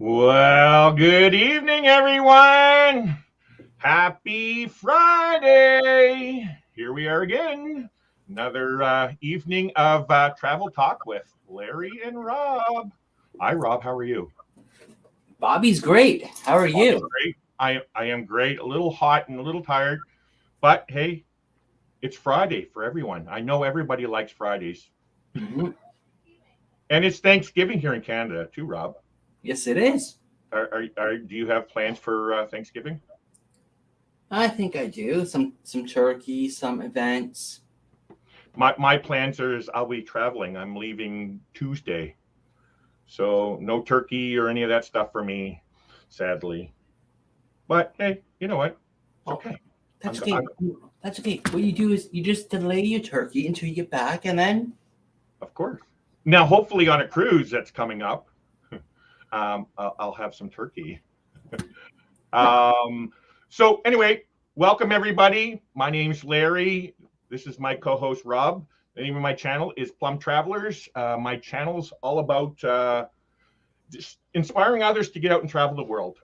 Well, good evening, everyone. Happy Friday. Here we are again. Another evening of Travel Talk with Larry and Rob. Hi, Rob. How are you? Bobby's great. How are Bobby's you? great. I am great. A little hot and a little tired. But, hey, it's Friday for everyone. I know everybody likes Fridays. Mm-hmm. And it's Thanksgiving here in Canada, too, Rob. Yes, it is. Do you have plans for Thanksgiving? I think I do. Some turkey, some events. My plans is I'll be traveling. I'm leaving Tuesday. So no turkey or any of that stuff for me, sadly. But hey, you know what? It's okay. That's okay. That's okay. What you do is you just delay your turkey until you get back, and then. Of course. Now, hopefully on a cruise that's coming up, I'll have some turkey. So anyway, welcome everybody. My name's Larry. This is my co-host Rob. The name of my channel is Plum Travelers. My channel's all about just inspiring others to get out and travel the world.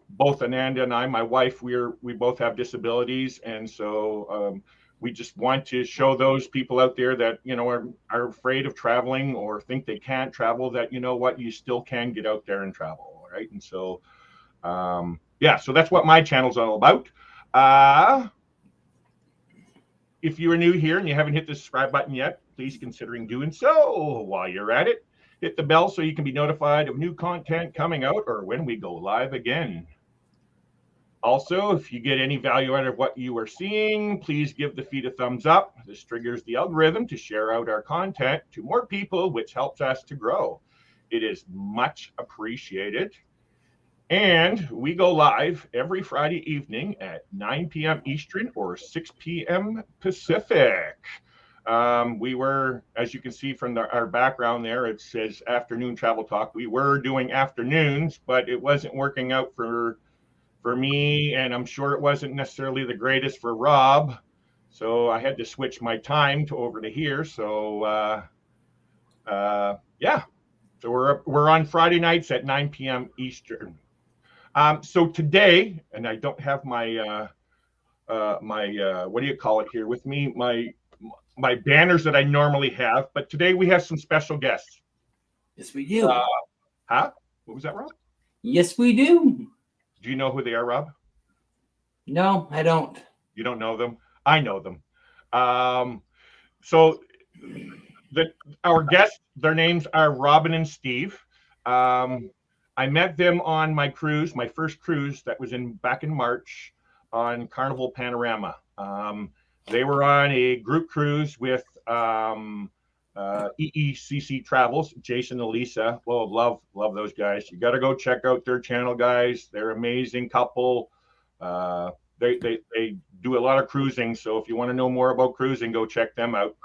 Both Ananda and I, my wife, we both have disabilities, and so we just want to show those people out there that are afraid of traveling or think they can't travel that you still can get out there and travel, right? And so so that's what my channel's all about. If you are new here and you haven't hit the subscribe button yet, please consider doing so. While you're at it, hit the bell so you can be notified of new content coming out or when we go live again. Also, if you get any value out of what you are seeing, please give the feed a thumbs up. This triggers the algorithm to share out our content to more people, which helps us to grow. It is much appreciated. And we go live every Friday evening at 9 p.m. Eastern or 6 p.m. Pacific. We were, as you can see from our background there, it says afternoon travel talk. We were doing afternoons, but it wasn't working out for me, and I'm sure it wasn't necessarily the greatest for Rob. So I had to switch my time over to here. So so we're on Friday nights at 9 p.m. Eastern. So today, and I don't have my what do you call it here with me, my banners that I normally have, but today we have some special guests. Yes, we do. What was that, Rob? Yes, we do. Do you know who they are, Rob? No, I don't. You don't know them? I know them. So our guests, their names are Robin and Steve. I met them on my cruise, my first cruise that was back in March on Carnival Panorama. They were on a group cruise with EECC Travels, Jason and Lisa. Well, love those guys. You got to go check out their channel, guys. They're an amazing couple. They do a lot of cruising. So if you want to know more about cruising, go check them out.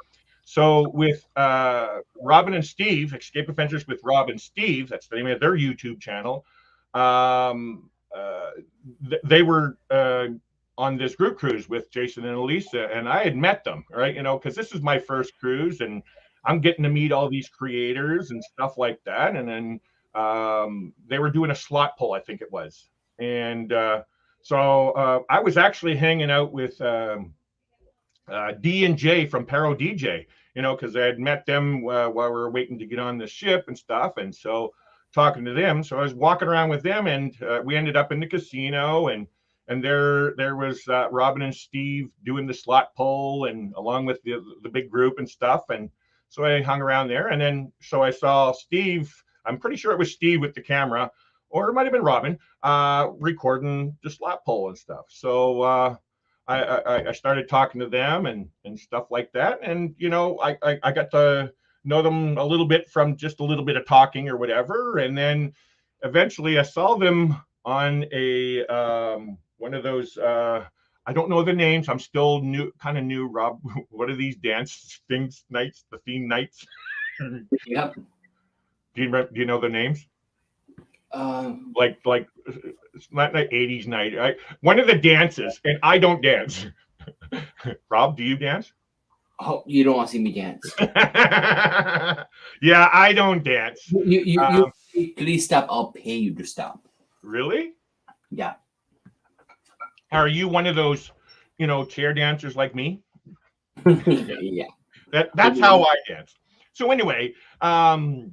So with Robin and Steve, Escape Adventures with Rob and Steve, that's the name of their YouTube channel. They were on this group cruise with Jason and Elisa, and I had met them, right? Because this is my first cruise, and I'm getting to meet all these creators and stuff like that. And then they were doing a slot pull, I think it was. And so I was actually hanging out with D and J from Paro DJ, because I had met them while we were waiting to get on the ship and stuff. And so talking to them. So I was walking around with them, and we ended up in the casino, and there was Robin and Steve doing the slot pull, and along with the big group and stuff. And so I hung around there, and then so I saw Steve. I'm pretty sure it was Steve with the camera, or it might have been Robin, recording the slot pull and stuff. So I started talking to them and stuff like that, and I got to know them a little bit from just a little bit of talking or whatever, and then eventually I saw them on a one of those. I don't know the names. I'm still kind of new. Rob, what are these dance things nights? The theme nights. Yep. Do you know the names? Like it's not like 80s night. One of the dances, and I don't dance. Rob, do you dance? Oh, you don't want to see me dance. Yeah, I don't dance. You please stop. I'll pay you to stop. Really? Yeah. Are you one of those, chair dancers like me? Yeah. That's how I dance. So anyway, so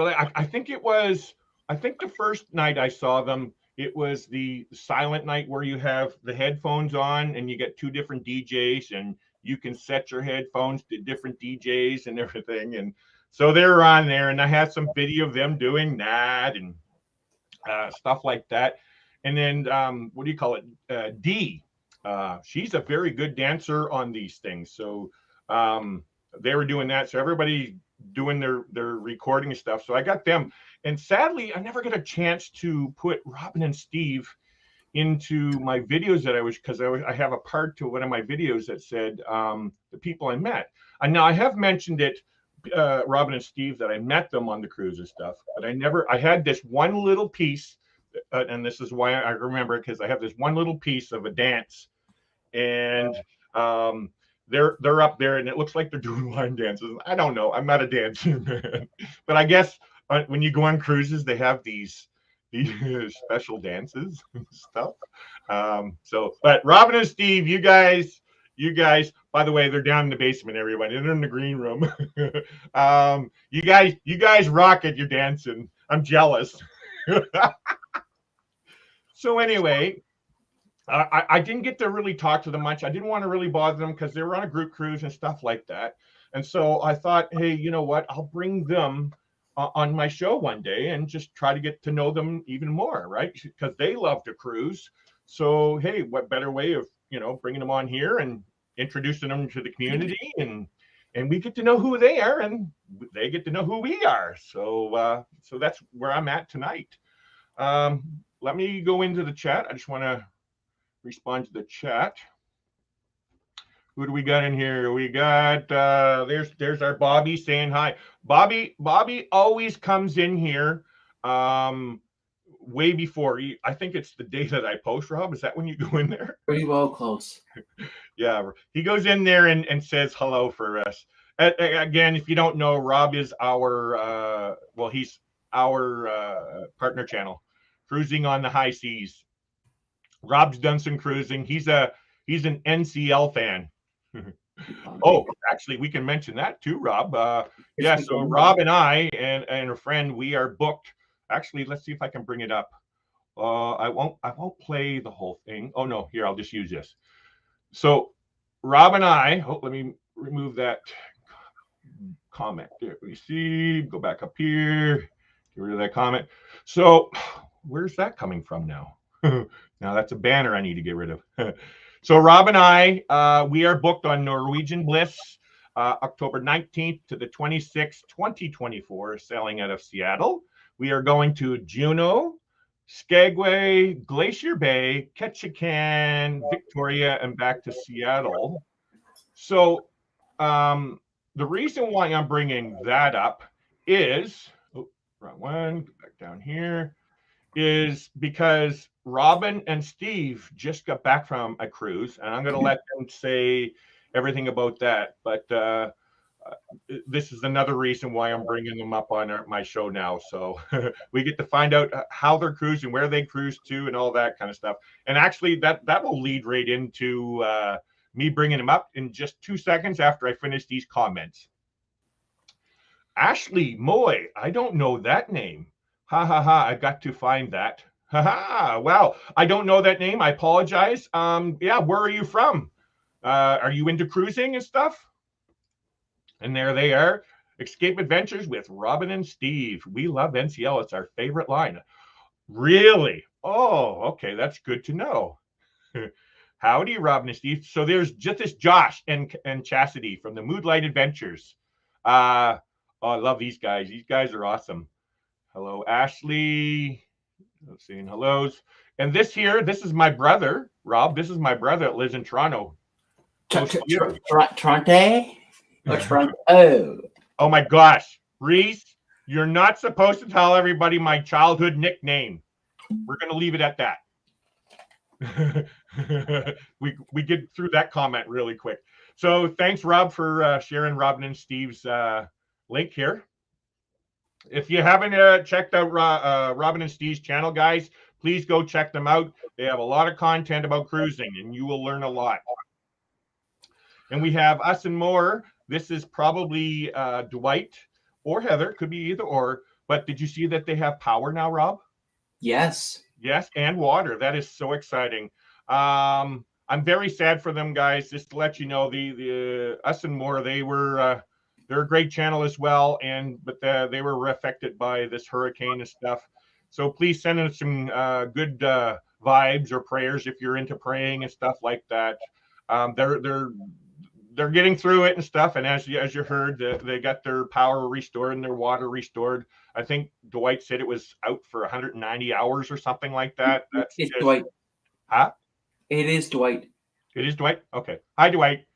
I think the first night I saw them, it was the silent night where you have the headphones on and you get two different DJs and you can set your headphones to different DJs and everything. And so they were on there, and I had some video of them doing that and stuff like that. And then what do you call it? Dee. She's a very good dancer on these things. So they were doing that. So everybody doing their recording stuff. So I got them. And sadly, I never got a chance to put Robin and Steve into my videos that because I have a part to one of my videos that said the people I met. And now I have mentioned it, Robin and Steve, that I met them on the cruise and stuff, but I had this one little piece, and this is why I remember it, because I have this one little piece of a dance, and they're up there, and it looks like they're doing line dances. I don't know. I'm not a dancer, man. But I guess when you go on cruises, they have these special dances and stuff. But Robin and Steve, you guys, by the way, they're down in the basement, everyone. They're in the green room. You guys rock it. You're dancing. I'm jealous. So anyway, I didn't get to really talk to them much. I didn't want to really bother them because they were on a group cruise and stuff like that. And so I thought, hey, you know what? I'll bring them on my show one day and just try to get to know them even more, right? Because they love to cruise. So, hey, what better way of, bringing them on here and introducing them to the community, and we get to know who they are and they get to know who we are. So that's where I'm at tonight. Let me go into the chat. I just want to respond to the chat. Who do we got in here? We got there's our Bobby saying hi. Bobby always comes in here way before. I think it's the day that I post, Rob. Is that when you go in there? Pretty well close. Yeah, he goes in there and says hello for us. Again, if you don't know, Rob is our he's our partner channel, Cruising on the High Seas. Rob's done some cruising. He's an NCL fan. Oh, actually, we can mention that too, Rob. Yeah, so Rob and I and a friend, we are booked. Actually, let's see if I can bring it up. I won't play the whole thing. Oh no, here, I'll just use this. So Rob and I, let me remove that comment. There we see, go back up here, get rid of that comment. So where's that coming from now? Now that's a banner I need to get rid of. So Rob and I, we are booked on Norwegian Bliss, October 19th to the 26th, 2024, sailing out of Seattle. We are going to Juneau, Skagway, Glacier Bay, Ketchikan, Victoria, and back to Seattle. So the reason why I'm bringing that up is, wrong one, go back down here, is because Robin and Steve just got back from a cruise, and I'm going to let them say everything about that. But this is another reason why I'm bringing them up on my show now. So we get to find out how they're cruising, where they cruise to, and all that kind of stuff. And actually, that will lead right into me bringing him up in just 2 seconds after I finish these comments. Ashley Moy, I don't know that name. Ha ha ha, I got to find that. Ha ha, wow, I don't know that name. I apologize. Yeah, where are you from? Are you into cruising and stuff? And there they are. Escape Adventures with Robin and Steve. We love NCL. It's our favorite line. Really? Oh, okay. That's good to know. Howdy, Robin and Steve. So there's just this Josh and Chastity from the Moodlight Adventures. Oh, I love these guys. These guys are awesome. Hello, Ashley. Let's see, hellos. And this here, this is my brother, Rob. This is my brother that lives in Toronto. Toronto? Or Toronto? Oh my gosh, Reese, you're not supposed to tell everybody my childhood nickname. We're going to leave it at that. we get through that comment really quick. So thanks, Rob, for sharing Robin and Steve's link here. If you haven't checked out Robin and Steve's channel, guys, please go check them out. They have a lot of content about cruising, and you will learn a lot. And we have Us and More. This is probably Dwight or Heather. Could be either or. But did you see that they have power now, Rob? Yes. Yes, and water. That is so exciting. I'm very sad for them, guys. Just to let you know, the Us and More, they're a great channel as well, but they were affected by this hurricane and stuff. So please send in some good vibes or prayers if you're into praying and stuff like that. They're getting through it and stuff, and as you heard, they got their power restored and their water restored. I think Dwight said it was out for 190 hours or something like that. It's Dwight. Huh? It is Dwight. It is Dwight? Okay. Hi, Dwight.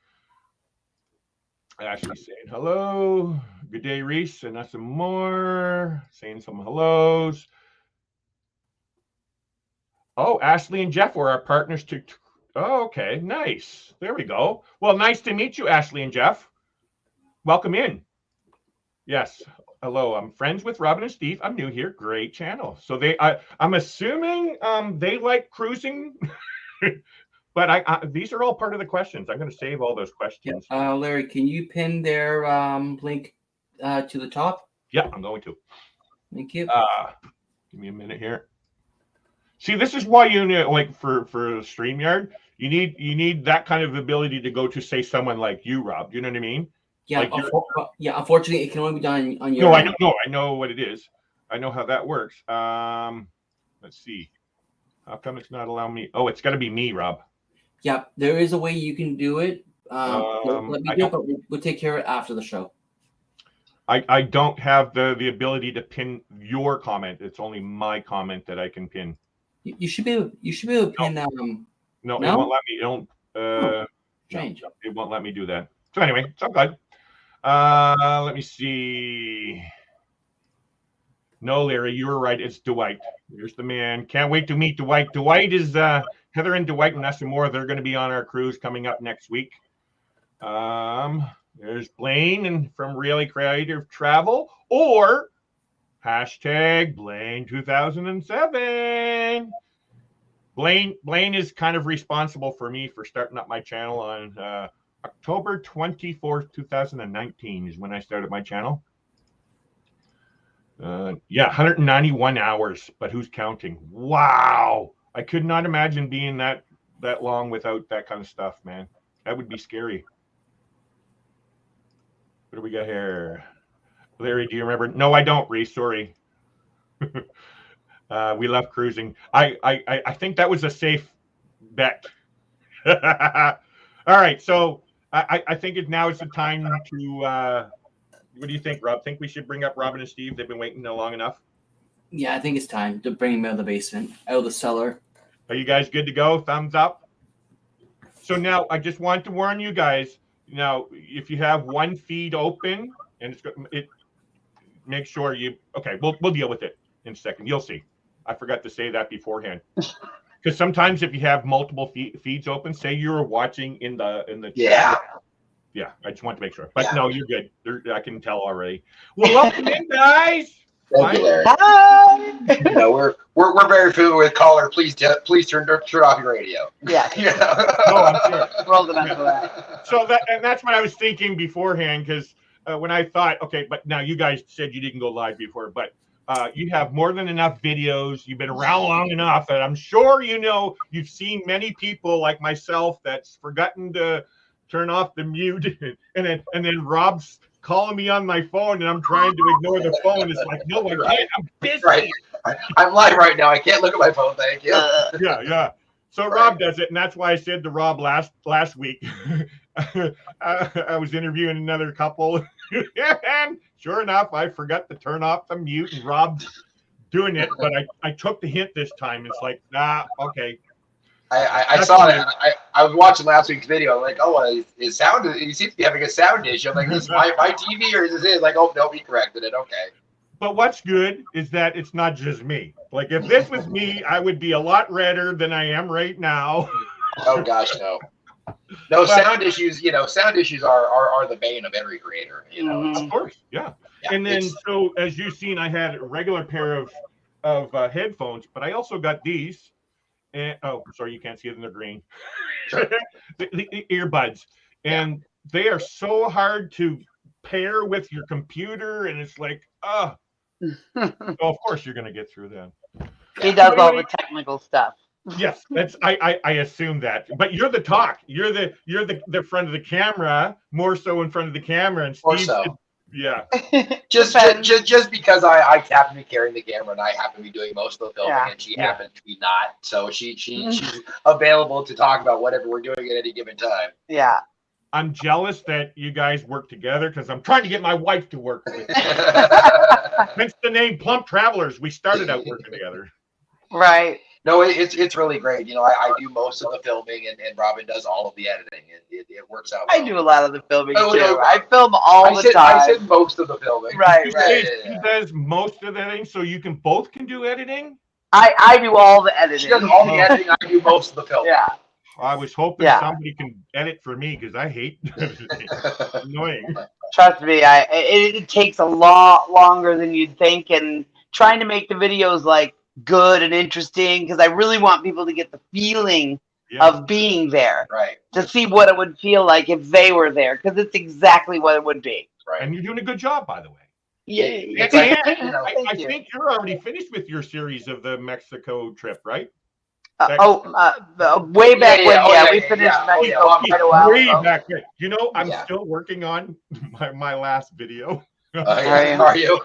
Ashley saying hello. Good day, Reese, and Us and More. Saying some hellos. Oh, Ashley and Jeff were our partners to. Oh, okay, nice. There we go. Well, nice to meet you, Ashley and Jeff. Welcome in. Yes. Hello. I'm friends with Robin and Steve. I'm new here. Great channel. So I'm assuming they like cruising. But these are all part of the questions. I'm going to save all those questions. Yeah. Larry, can you pin their link to the top? Yeah, I'm going to. Thank you. Give me a minute here. See, this is why you need, like, for StreamYard, you need that kind of ability to go to, say, someone like you, Rob. Do you know what I mean? Yeah. Like Unfortunately, it can only be done on your. No, I know what it is. I know how that works. Let's see. How come it's not allowing me? Oh, it's got to be me, Rob. Yeah, there is a way you can do it. Let me do it, but we'll take care of it after the show. I don't have the ability to pin your comment. It's only my comment that I can pin. You should be able to pin. No, it won't let me. Change. No, it won't let me do that. So anyway, it's all good. Let me see. No, Larry, you were right. It's Dwight. Here's the man. Can't wait to meet Dwight. Dwight is Heather and Dwight and Us and More. They're going to be on our cruise coming up next week. There's Blaine and from Really Creative Travel, or hashtag Blaine 2007. Blaine is kind of responsible for me for starting up my channel on October 24th, 2019 is when I started my channel. Yeah, 191 hours, but who's counting? Wow. I could not imagine being that long without that kind of stuff, man. That would be scary. What do we got here? Larry, do you remember? No, I don't, Reese. Sorry. We love cruising. I think that was a safe bet. All right, so I think now is the time to. What do you think, Rob? Think we should bring up Robin and Steve? They've been waiting long enough. Yeah, I think it's time to bring them out of the basement, out of the cellar. Are you guys good to go? Thumbs up. So now I just want to warn you guys. Now, if you have one feed open and make sure you. Okay, we'll deal with it in a second. You'll see. I forgot to say that beforehand. Because sometimes if you have multiple feeds open, say you're watching in the Yeah. Yeah, I just want to make sure. But no, you're good. I can tell already. Well, welcome in, guys. Thank you, Larry. Hi. You know, we're very familiar with caller. Please turn off your radio. Yeah. You know? No, I'm sure. We're old enough for that. So that's what I was thinking beforehand, because when I thought, okay, but now you guys said you didn't go live before, but you have more than enough videos. You've been around long enough, and I'm sure you've seen many people like myself that's forgotten to turn off the mute, and then Rob's calling me on my phone, and I'm trying to ignore the phone. It's like, no, I can't. I'm busy. Right. I'm live right now. I can't look at my phone. Thank you. Yeah. So Right. Rob does it, and that's why I said to Rob last week. I was interviewing another couple, and sure enough, I forgot to turn off the mute, and Rob's doing it. But I took the hint this time. It's like, okay. I saw that. I was watching last week's video. I'm like, oh, his sound. He seems to be having a sound issue. I'm like, is this my TV or is this it? Like, oh no, he corrected it. Okay. But what's good is that it's not just me. Like, if this was me, I would be a lot redder than I am right now. Oh gosh, no. No, sound issues. Sound issues are the bane of every creator. Of course, yeah. And then, so as you've seen, I had a regular pair of headphones, but I also got these. And sorry, you can't see it in the green. Sure. the earbuds, and they are so hard to pair with your computer, and it's like, so of course you're going to get through that. He does all the technical stuff. Yes, that's I assume that. But you're the talk. You're the front of the camera, more so in front of the camera, and Or Steve. so. Yeah. Just because I happen to be carrying the camera and I happen to be doing most of the filming and she happens to be not, so she's available to talk about whatever we're doing at any given time. Yeah. I'm jealous that you guys work together, because I'm trying to get my wife to work with me. Hence the name Plump Travelers. We started out working together. Right. No, it's really great. I do most of the filming and Robin does all of the editing. It works out well. I do a lot of the filming Oh, too. no, I film all the time. I said most of the filming. Right. She does most of the editing, so you both can do editing? I do all the editing. She does all the editing. I do most of the filming. Yeah. I was hoping somebody can edit for me, because I hate editing. Annoying. Trust me, it takes a lot longer than you'd think, and trying to make the videos like good and interesting, because I really want people to get the feeling of being there, right? To see what it would feel like if they were there, because it's exactly what it would be. Right. And you're doing a good job, by the way. Yeah. I think you're already finished with your series of the Mexico trip, right? Way back when, we finished Mexico quite a while ago. Back then. I'm still working on my last video. Are you?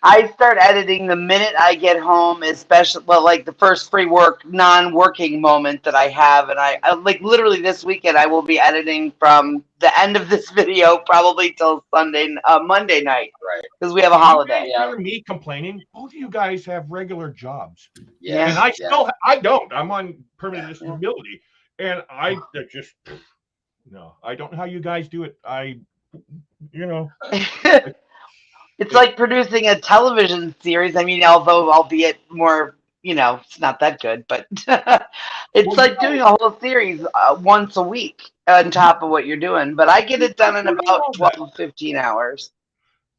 I start editing the minute I get home, especially like the first free work, non-working moment that I have, and I like literally this weekend I will be editing from the end of this video probably till Monday night, right? Because we have a holiday. You hear me complaining? Both of you guys have regular jobs, yeah, and I don't. I'm on permanent disability, and I just no. I don't know how you guys do it. It's like producing a television series. I mean, although albeit more, it's not that good, but it's like doing a whole series once a week on top of what you're doing. But I get it done in about 12, 15 hours.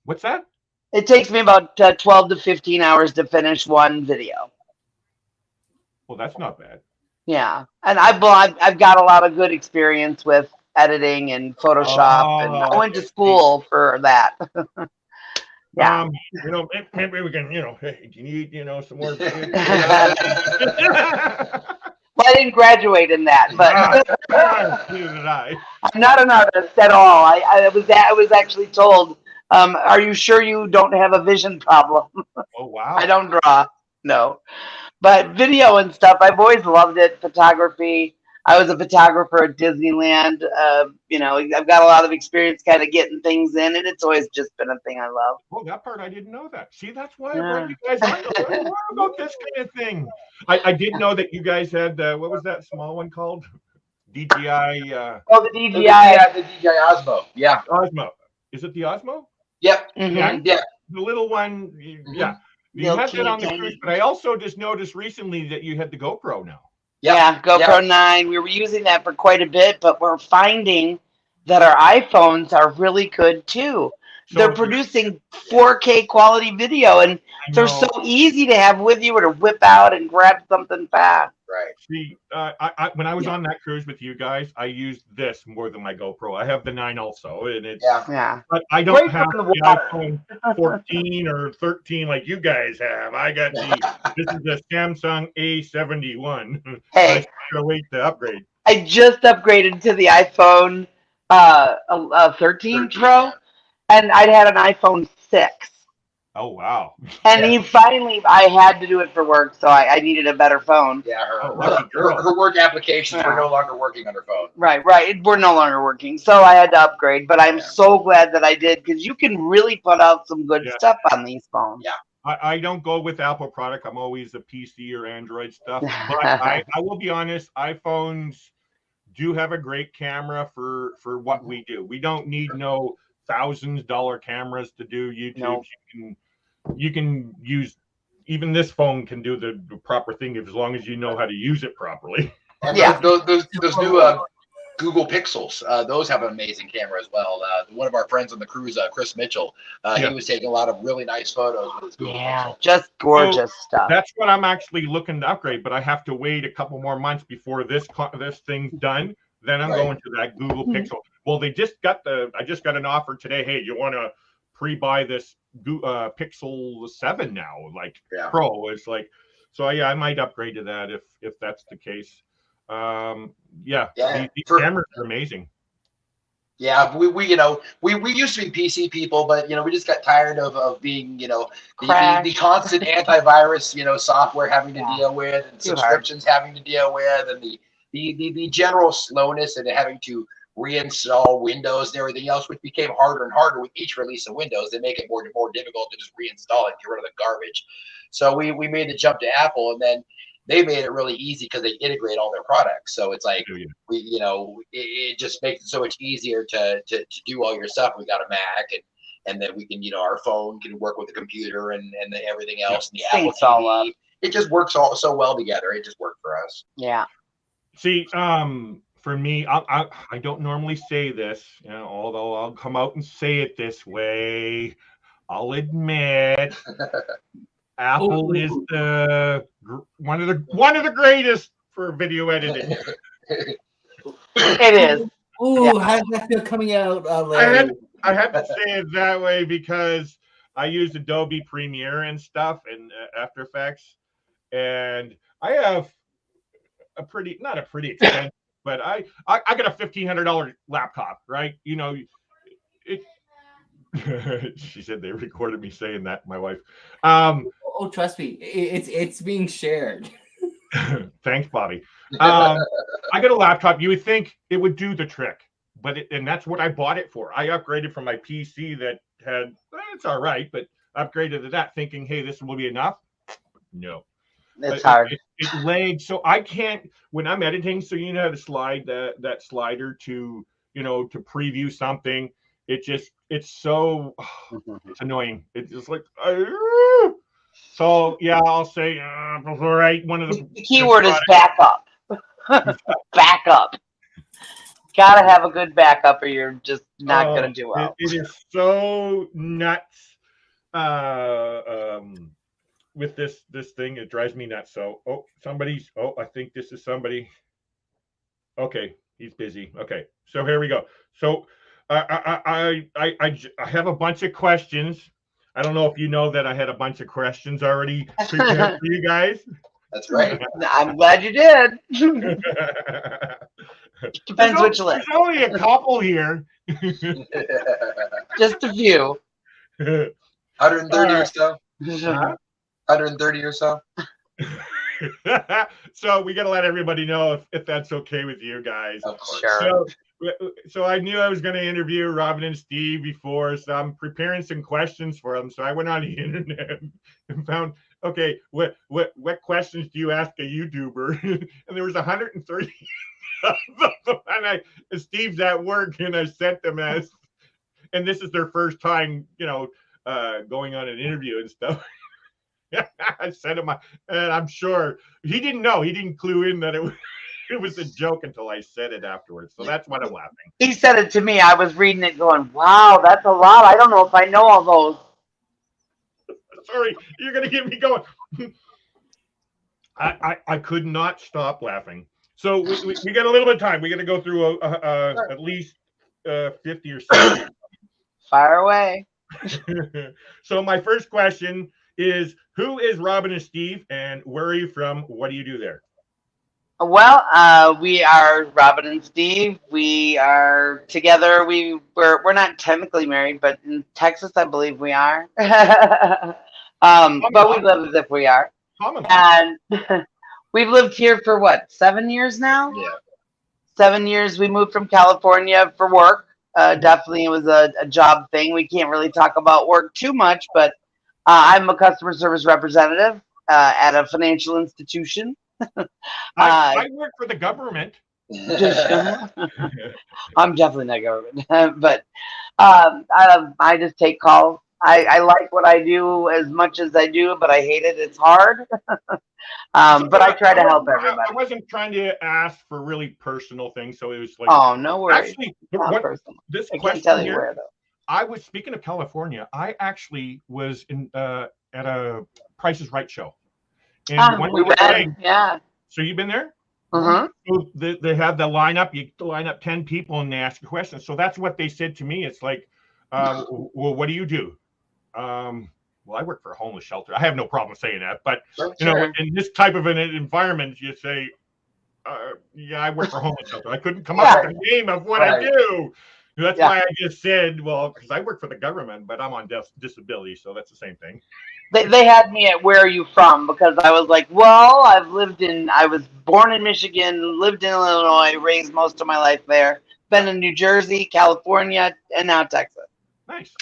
What's that? It takes me about 12 to 15 hours to finish one video. Well, that's not bad. Yeah. And I've got a lot of good experience with editing and Photoshop, and I went to school for that. Yeah. Maybe we can, hey, do you need, some more? Well, I didn't graduate in that, but I'm not an artist at all. I was actually told, are you sure you don't have a vision problem? Oh, wow. I don't draw. No. But video and stuff, I've always loved it. Photography. I was a photographer at Disneyland. I've got a lot of experience kind of getting things in, and it's always just been a thing I love. Oh, that part I didn't know that. See, that's why I brought you guys on to learn more about this kind of thing. I did know that you guys had, what was that small one called? DJI. The DJI. The DJI Osmo. Yeah. Osmo. Is it the Osmo? Yep. Mm-hmm. Yeah. The little one. Yeah. You had that on the cruise, but I also just noticed recently that you had the GoPro now. Yeah, GoPro 9. We were using that for quite a bit, but we're finding that our iPhones are really good too. they're producing 4K quality video, and they're so easy to have with you or to whip out and grab something fast. Right. See, when I was on that cruise with you guys, I used this more than my GoPro. I have the 9 also, and it's but I don't Great have for the the water. iPhone 14 or 13 like you guys have. I got this is the Samsung A71. Hey, I gotta wait to upgrade. I just upgraded to the iPhone 13 Pro, and I'd had an iPhone 6. Oh wow! And I had to do it for work, so I needed a better phone. Yeah, lucky girl. her work applications were no longer working on her phone. Right. We're no longer working, so I had to upgrade. But I'm so glad that I did, because you can really put out some good stuff on these phones. Yeah. I don't go with Apple product. I'm always a PC or Android stuff. But I will be honest, iPhones do have a great camera for what we do. We don't need no $1,000 cameras to do YouTube. Nope. You can use, even this phone can do the proper thing as long as you know how to use it properly. And those new Google Pixels, those have an amazing camera as well. One of our friends on the cruise, Chris Mitchell, he was taking a lot of really nice photos with his Google Pixel. Just gorgeous stuff. That's what I'm actually looking to upgrade, but I have to wait a couple more months before this thing's done. Then I'm going to that Google Pixel. Well, I just got an offer today. Hey, you want to pre-buy this Pixel 7 now, like Pro? It's like, so yeah, I might upgrade to that if that's the case. These cameras are amazing. Yeah, we used to be PC people, but we just got tired of being the constant antivirus software having to deal with, and subscriptions having to deal with, and the general slowness and having to reinstall Windows and everything else, which became harder and harder with each release of Windows. They make it more difficult to just reinstall it, get rid of the garbage. So we made the jump to Apple, and then they made it really easy because they integrate all their products. So it's like it just makes it so much easier to do all your stuff. We got a Mac, and then we can our phone can work with the computer and everything else. And the Apple TV, it just works all so well together. It just worked for us. Yeah. See, for me, I don't normally say this, although I'll come out and say it this way. I'll admit, Apple is one of the greatest for video editing. It is. Ooh, how does that feel coming out, Larry? I had to say it that way because I use Adobe Premiere and stuff and After Effects, and I have not a pretty expensive, but I got a $1,500 laptop, right? She said they recorded me saying that, my wife. Oh, trust me, it's being shared. Thanks, Bobby. I got a laptop. You would think it would do the trick, and that's what I bought it for. I upgraded from my PC that had, it's all right, but upgraded to that thinking, hey, this will be enough. No. It's hard. It lagged, so I can't, when I'm editing, so how to slide that slider to to preview something. It's so it's annoying. It's just like so yeah, I'll say right. One of the keyword is backup. Backup. Gotta have a good backup, or you're just not gonna do well. It is so nuts. With this thing, it drives me nuts. So I think this is somebody. Okay, he's busy. Okay, so here we go. So I have a bunch of questions. I don't know if you know that I had a bunch of questions already prepared for you guys. That's right. I'm glad you did. Depends which list. There's only a couple here. Just a few. 130 or so. 130 or so. So we got to let everybody know if that's okay with you guys. Of course. Sure. So I knew I was going to interview Robin and Steve before, so I'm preparing some questions for them. So I went on the internet and found, okay, what questions do you ask a YouTuber? And there was 130 of them. And Steve's at work, and I sent them and this is their first time, going on an interview and stuff. I sent him, and I'm sure he didn't know. He didn't clue in that it it was a joke until I said it afterwards. So that's why I'm laughing. He said it to me. I was reading it going, wow, that's a lot. I don't know if I know all those. Sorry, you're going to get me going. I could not stop laughing. So we got a little bit of time. We're going to go through at least 50 or 60. Fire away. So my first question is, who is Robin and Steve, and where are you from? What do you do there? Well, we are Robin and Steve. We are together. We're not technically married, but in Texas, I believe we are. But we live as if we are. And we've lived here for what, 7 years now? Yeah. 7 years. We moved from California for work. Definitely, it was a job thing. We can't really talk about work too much, but I'm a customer service representative at a financial institution. I work for the government. I'm definitely not government, but I just take calls. I like what I do as much as I do, but I hate it. It's hard. But I try to help everybody. I wasn't trying to ask for really personal things, so it was like, oh, no worries. Actually, this I question can't tell you here, where though. I was speaking of California. I actually was in at a Price is Right show, and when we were saying, yeah. So you've been there? Uh-huh. So they have the lineup. You line up 10 people and they ask a question. So that's what they said to me. It's like, well, what do you do? Well, I work for a homeless shelter. I have no problem saying that, but you know, in this type of an environment, you say, yeah, I work for a homeless shelter. I couldn't come up with the name of what I do. That's why I just said, well, because I work for the government, but I'm on disability, so that's the same thing. They had me at where are you from, because I was like, well, I was born in Michigan, lived in Illinois, raised most of my life there, been in New Jersey, California, and now Texas. Nice.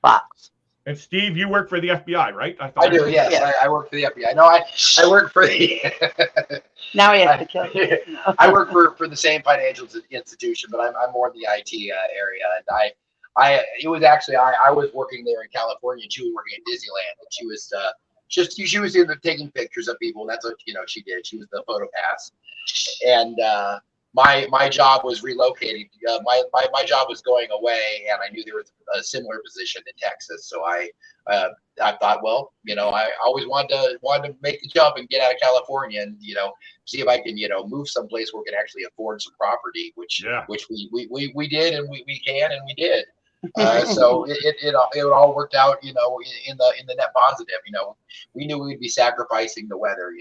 Fox. And Steve, you work for the FBI, right? I do, yes. I work for the FBI. No, I work for the. Now he has to kill you. I work for the same financial institution, but I'm more in the IT area, and it was actually I was working there in California too, working at Disneyland, and she was in there taking pictures of people, and that's what she did. She was the photo pass, and my job was relocating. My job was going away, and I knew there was a similar position in Texas. So I thought, well, I always wanted to make the jump and get out of California, and see if I can move someplace where we can actually afford some property, which we did, and we can, and we did. So it all worked out, in the net positive. We knew we'd be sacrificing the weather,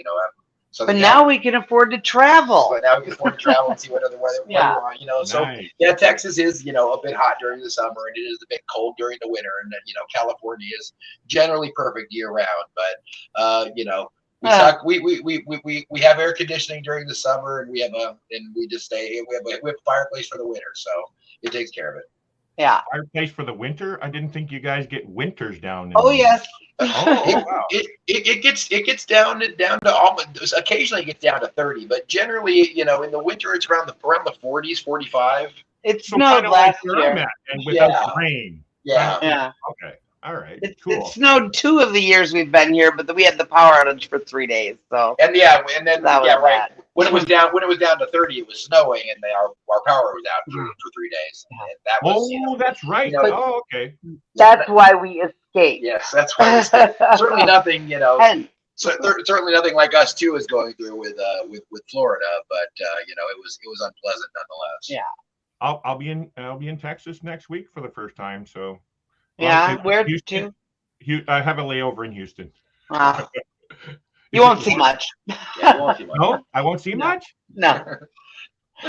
So but now we can afford to travel. But now we can afford to travel and see what other weather we want, So nice. Texas is, a bit hot during the summer, and it is a bit cold during the winter, and California is generally perfect year round. But we have air conditioning during the summer, and we have we have a fireplace for the winter, so it takes care of it. Yeah. Fireplace for the winter? I didn't think you guys get winters down. Oh yes. Wow. It gets down to almost occasionally it gets down to 30, but generally, in the winter it's around the 40s, 45. It snowed last year. And without rain. Yeah. Yeah. Okay. All right. Cool. It snowed 2 of the years we've been here, but we had the power outage for 3 days. So then that was right. When it was down to 30, it was snowing, and our power was out for 3 days. And that was, that's right. Okay. That's why we escaped. Yes, that's why we escaped. Certainly nothing, certainly nothing like us too is going through with Florida, but it was unpleasant nonetheless. Yeah. I'll be in Texas next week for the first time. So. Yeah, where to? I have a layover in Houston. You won't see much. Yeah, you won't see much. No, I won't see much. No.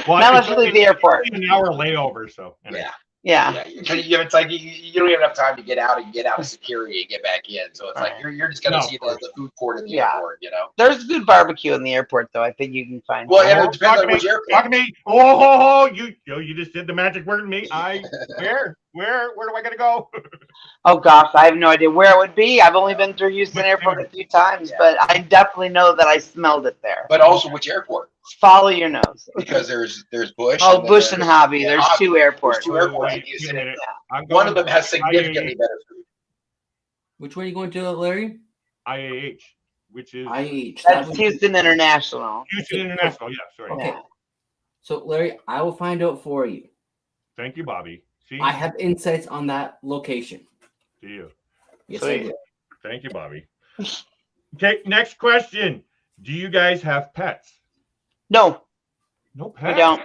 Well, not unless we leave the airport. An hour layover, so. Anyway. Yeah. It's like you don't even have time to get out of security and get back in. So it's like you're just gonna see the food court in the airport. There's good barbecue in the airport, though. I think you can find. Well, it depends on which airport. Talk to me. Oh, you just did the magic word to me. Where do I gotta go? Oh gosh, I have no idea where it would be. I've only been through Houston Airport a few times, but I definitely know that I smelled it there. But also, which airport? Follow your nose. Because there's Bush. Oh, Bush and Hobby. There's 2 airports. There's 2 airports in Houston. One of them has significantly better food. Which one are you going to, Larry? IAH. which is IH. That's Houston International. Houston International. Yeah, sorry. Okay. Yeah. So, Larry, I will find out for you. Thank you, Bobby. See, I have insights on that location. do you? Yes, Sweet. I do. Thank you, Bobby. Okay, next question. Do you guys have pets? No, No we pets. don't.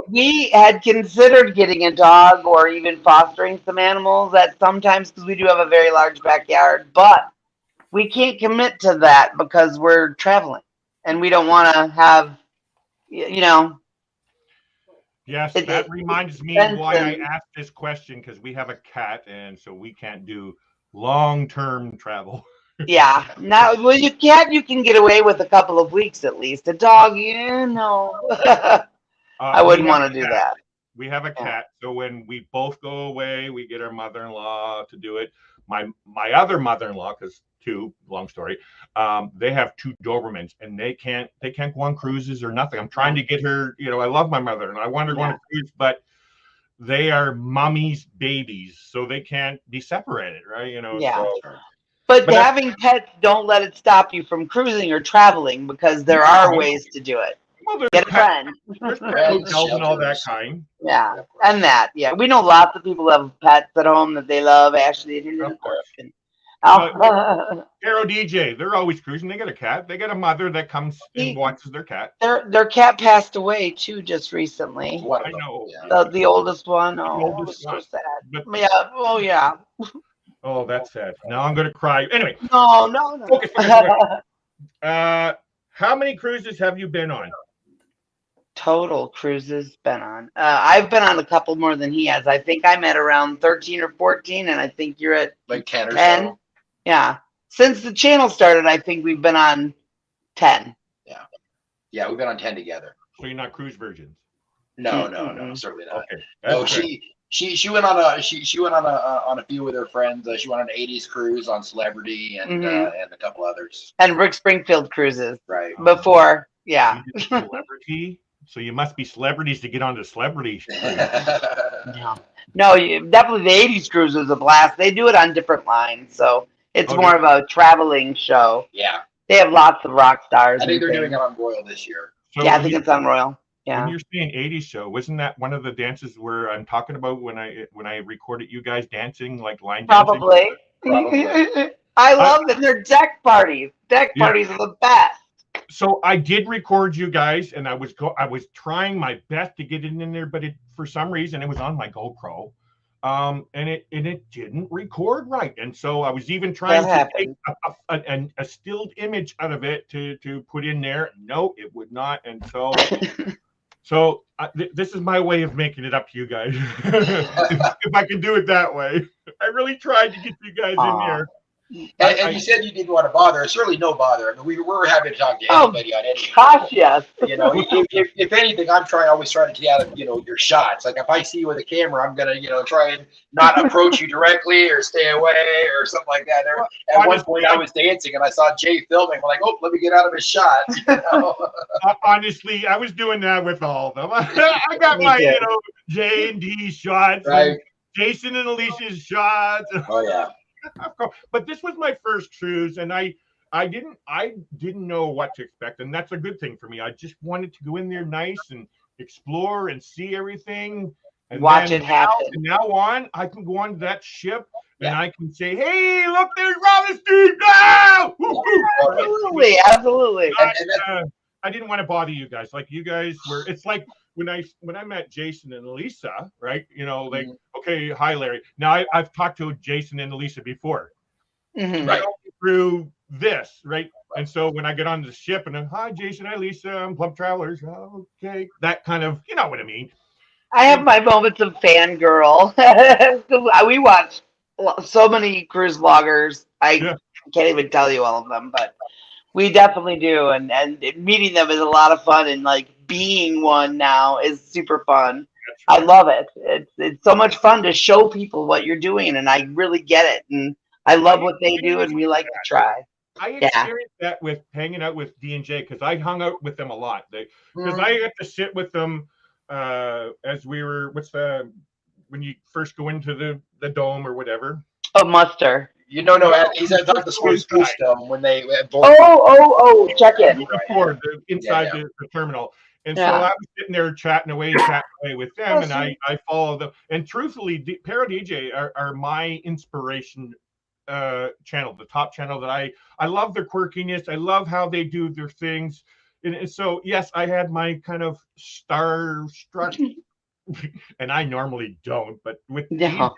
We had considered getting a dog or even fostering some animals at sometimes because we do have a very large backyard, but we can't commit to that because we're traveling and we don't want to have, you know, Yes, it, that it, reminds me expense why I and asked this question, because we have a cat, and so we can't do long-term travel. yeah. Now, well, you can get away with a couple of weeks at least. A dog, I We wouldn't have want a to do cat. that. We have a Yeah. cat, so when we both go away, we get our mother-in-law to do it. My other mother-in-law, because two, long story, they have two Dobermans, and they can't go on cruises or nothing. I'm trying to get her. I love my mother, and I want her to go on a cruise, but they are mommy's babies, so they can't be separated, right? Yeah. So. But But having pets, don't let it stop you from cruising or traveling because there are ways to do it. Well, there's Get a friend. there's pet Friends, hotels and all that shelters. kind. Yeah, and that. Yeah, we know lots of people have pets at home that they love. Ashley, Of course. oh, Arrow DJ, they're always cruising. They got a cat. They got a mother that comes and watches their cat. their cat passed away too just recently. One of I them, know. yeah. The oldest one. Oh, it oldest was so one. sad. But Yeah. Oh yeah. oh, that's sad. Now I'm gonna cry. Anyway, No. focus. How many cruises have you been on? Total cruises been on. I've been on a couple more than he has. I think I'm at around 13 or 14, and I think you're at Like 10 or 10. so. Yeah. Since the channel started, I think we've been on 10. Yeah, we've been on 10 together. So you're not cruise virgins. No, Mm-mm. certainly not. Okay. No, That's good. she went on a few with her friends. She went on an 80s cruise on Celebrity and a couple others. And Rick Springfield cruises Right. before. Yeah. You did Celebrity. So you must be celebrities to get onto Celebrity. No, definitely the 80s cruise is a blast. They do it on different lines, so it's more of a traveling show. Yeah. They have lots of rock stars. I think they're and doing things. it on Royal this year. So Yeah, I think it's on Royal. Yeah. when you're saying 80s show, wasn't that one of the dances where I'm talking about when I recorded you guys dancing, like line dancing? Probably. I love that they're deck parties. Deck parties are the best. So I did record you guys, and I was trying my best to get it in there, but for some reason it was on my GoPro, and it didn't record right, and so I was even trying to take a stilled image out of it to put in there. No, it would not, and so this is my way of making it up to you guys. If I can do it that way, I really tried to get you guys in there. And you said you didn't want to bother. Certainly no bother. I mean, we're happy to talk to anybody on anything. Gosh, yes. If anything, I'm always trying to get out of your shots. Like if I see you with a camera, I'm gonna try and not approach you directly or stay away or something like that. At one point, I was dancing and I saw Jay filming. I'm like, oh, let me get out of his shot. Honestly, I was doing that with all of them. I got my J and D shots, right? Jason and Alicia's shots. Oh yeah. But this was my first cruise, and I didn't know what to expect, and that's a good thing for me. I just wanted to go in there nice and explore and see everything, and watch it happen. From now on, I can go on that ship and I can say, "Hey, look, there's Robin Steve now!" Absolutely. I didn't want to bother you guys. Like you guys were. It's like when I met Jason and Elisa, right? Like, okay, hi Larry. Now I've talked to Jason and Elisa before, right? Through this, right? And so when I get on the ship and hi Jason, hi Lisa, I'm Plump Travelers. Okay, that kind of, you know what I mean. I have my moments of fangirl. We watch so many cruise vloggers. I can't even tell you all of them, but we definitely do, and meeting them is a lot of fun, and like being one now is super fun. I love it. It's so much fun to show people what you're doing, and I really get it, and I love what they do, and we like to try. I experienced that with hanging out with D&J because I hung out with them a lot. Because I got to sit with them as we were. When you first go into the dome or whatever? Oh, muster. he's at the Spruce Goose Dome when they check in. Inside the terminal. And so I was sitting there chatting away with them, and I follow them. And truthfully, Para DJ are my inspiration channel, the top channel that I love their quirkiness. I love how they do their things. And so, yes, I had my kind of starstruck, and I normally don't, but with DJ,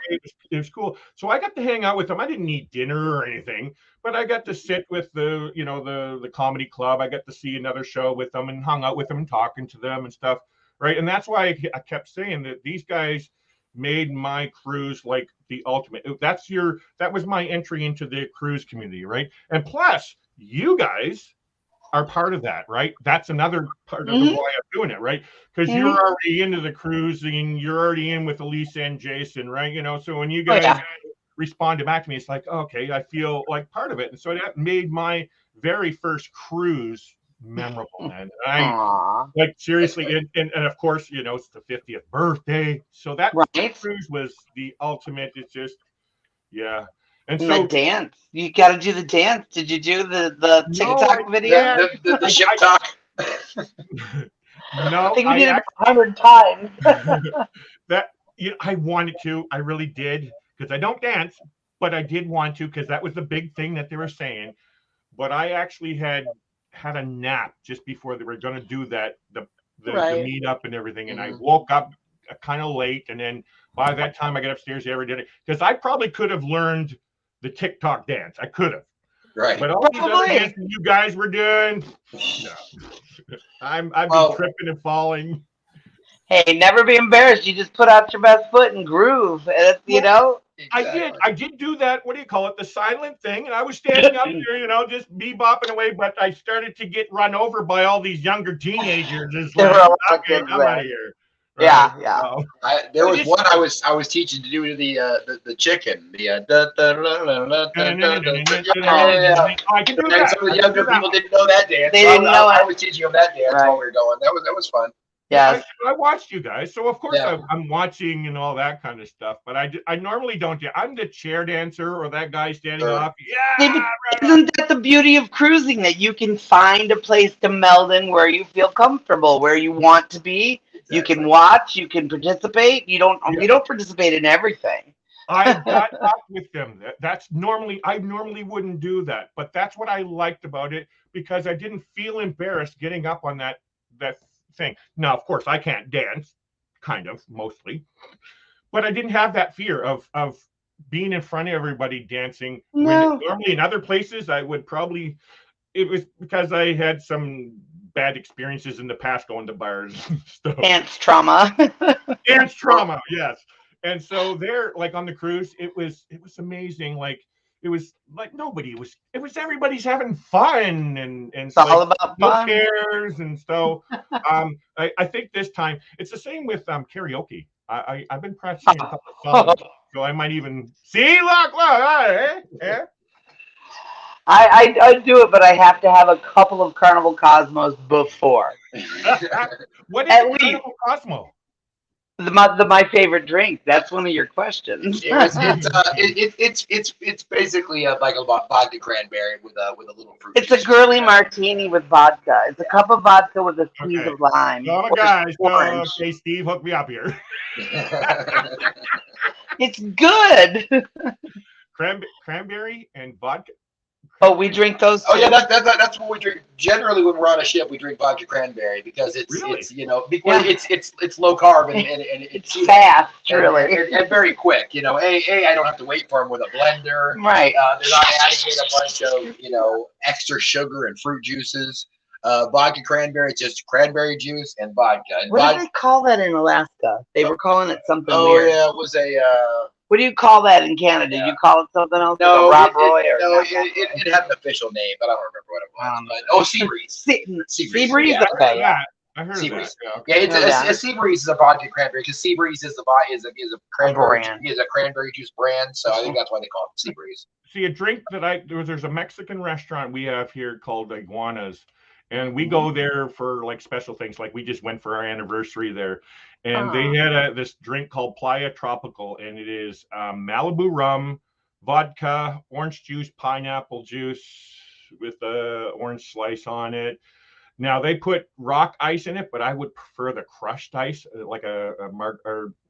it was cool. So I got to hang out with them. I didn't eat dinner or anything, but I got to sit with the comedy club. I got to see another show with them and hung out with them and talking to them and stuff, right? And that's why I kept saying that these guys made my cruise like the ultimate. That was my entry into the cruise community, right? And plus, you guys are part of that, right? That's another part of why I'm doing it, right? Because you're already into the cruising, you're already in with Elisa and Jason, right? So when you guys responded back to me, it's like, okay, I feel like part of it. And so that made my very first cruise memorable, man. I like seriously, and of course, it's the 50th birthday. So that cruise was the ultimate. It's just, yeah. And so the dance, you got to do the dance. Did you do the TikTok video? The ship talk. No, I think we did it 100 times. I wanted to. I really did, because I don't dance, but I did want to, because that was the big thing that they were saying. But I actually had a nap just before they were going to do that, the meetup and everything, and I woke up kind of late, and then by that time I got upstairs, every day, because I probably could have learned the TikTok dance. I could have. Right. But all these other dances you guys were doing, no. I've been tripping and falling. Hey, never be embarrassed. You just put out your best foot and groove. Exactly. I did do that. What do you call it? The silent thing. And I was standing up there, just bebopping away. But I started to get run over by all these younger teenagers. It's like, okay, I'm out of here. Right? Yeah. So, there was one I was teaching to do the chicken. I can do that. Some of the younger people didn't know that dance. They didn't know it. I was teaching them that dance while we were going. That was fun. Yeah, I watched you guys, so of course I'm watching and all that kind of stuff. But I normally don't. I'm the chair dancer or that guy standing off. Yeah, isn't that the beauty of cruising, that you can find a place to meld in where you feel comfortable, where you want to be? Exactly. You can watch, you can participate. You don't participate in everything. I got up with them. I normally wouldn't do that, but that's what I liked about it, because I didn't feel embarrassed getting up on that thing. Now, of course, I can't dance, kind of, mostly, but I didn't have that fear of being in front of everybody dancing. No. Normally in other places, I would probably. It was because I had some bad experiences in the past going to bars and stuff. Dance trauma. Dance trauma, yes. And so there, like on the cruise, it was amazing. Like it was like it was everybody's having fun, and it's all about fun. Cares, and so I think this time it's the same with karaoke. I've been practicing a couple of songs, so I might even see look, eh? I do it, but I have to have a couple of Carnival Cosmos before. What is Carnival Cosmo? My favorite drink. That's one of your questions. It's basically like a vodka cranberry with a little fruit. It's a girly martini with vodka. It's a cup of vodka with a squeeze of lime. Oh my gosh! Okay, Steve, hook me up here. It's good. Cranberry and vodka. Oh, we drink those too. Oh yeah, that's what we drink. Generally, when we're on a ship, we drink vodka cranberry because it's it's low carb and it's fast, really, and very quick. I don't have to wait for them with a blender. Right. They're not adding in a bunch of extra sugar and fruit juices. Vodka cranberry, it's just cranberry juice and vodka. And what did they call that in Alaska? They were calling it something weird. Oh yeah, it was a. What do you call that in Canada? Yeah. You call it something else? No, like a Rob Roy it had an official name, but I don't remember what it was. Sea Breeze. Sea Breeze. Okay, yeah. I heard Sea of Breeze. that. Yeah, it's a Sea Breeze is a vodka cranberry, because Sea Breeze is a cranberry juice brand. So I think that's why they call it Sea Breeze. See, a drink that there's a Mexican restaurant we have here called Iguanas. And we go there for like special things. Like we just went for our anniversary there, and they had this drink called Playa Tropical, and it is Malibu rum, vodka, orange juice, pineapple juice with a orange slice on it. Now they put rock ice in it, but I would prefer the crushed ice, like a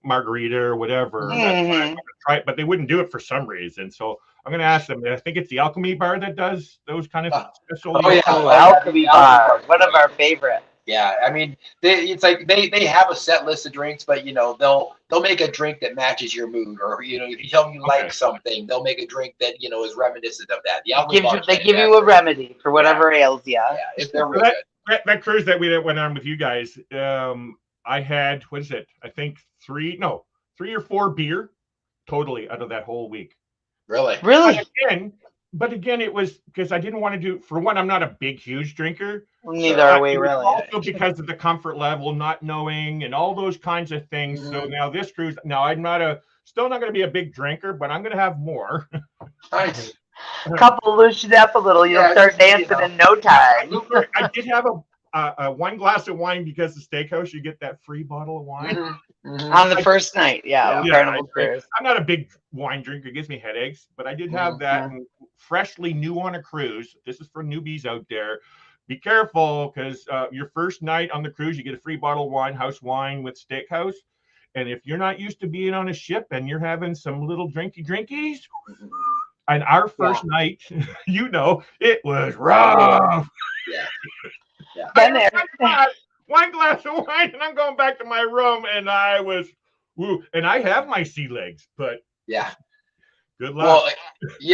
margarita or whatever. That's why I'm going to try it, but they wouldn't do it for some reason. So I'm going to ask them. I think it's the Alchemy Bar that does those kind of special. Alchemy Bar, one of our favorites. Yeah, I mean, it's like they have a set list of drinks, but you know they'll make a drink that matches your mood, or you know if you tell them you like something, they'll make a drink that you know is reminiscent of that. They give you a remedy for whatever ails you. Yeah, if they're real good. That cruise that we went on with you guys, I had what is it? I think 3 or 4 beer totally out of that whole week. Really? But again, it was because I didn't want to do. For one, I'm not a big, huge drinker. Neither are we really. Also because of the comfort level, not knowing, and all those kinds of things. Mm-hmm. So now this cruise, I'm still not going to be a big drinker, but I'm going to have more. Nice. Couple loosen up a little, you'll start dancing in no time. I did have a 1 glass of wine because the steakhouse you get that free bottle of wine on the first night. Carnival Cruise. I'm not a big wine drinker; it gives me headaches, but I did have that. And freshly new on a cruise. This is for newbies out there. Be careful because your first night on the cruise, you get a free bottle of wine, house wine with steakhouse. And if you're not used to being on a ship and you're having some little drinkies. And our first night, it was rough. Yeah. One glass of wine, and I'm going back to my room, and I was, and I have my sea legs, but good luck.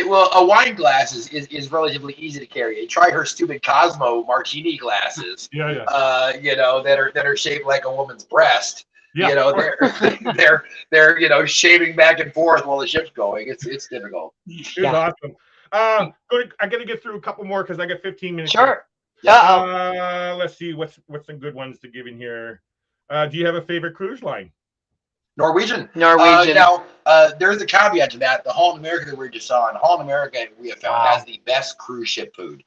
Well, a wine glass is relatively easy to carry. Try her stupid Cosmo martini glasses. That are shaped like a woman's breast. Yeah. They're shaving back and forth while the ship's going. It's difficult. It's awesome. I got to get through a couple more because I got 15 minutes. Sure. Let's see what's some good ones to give in here. Do you have a favorite cruise line? Norwegian. Now, there's a caveat to that. The Holland America that we just on, Holland America, we have found has the best cruise ship food.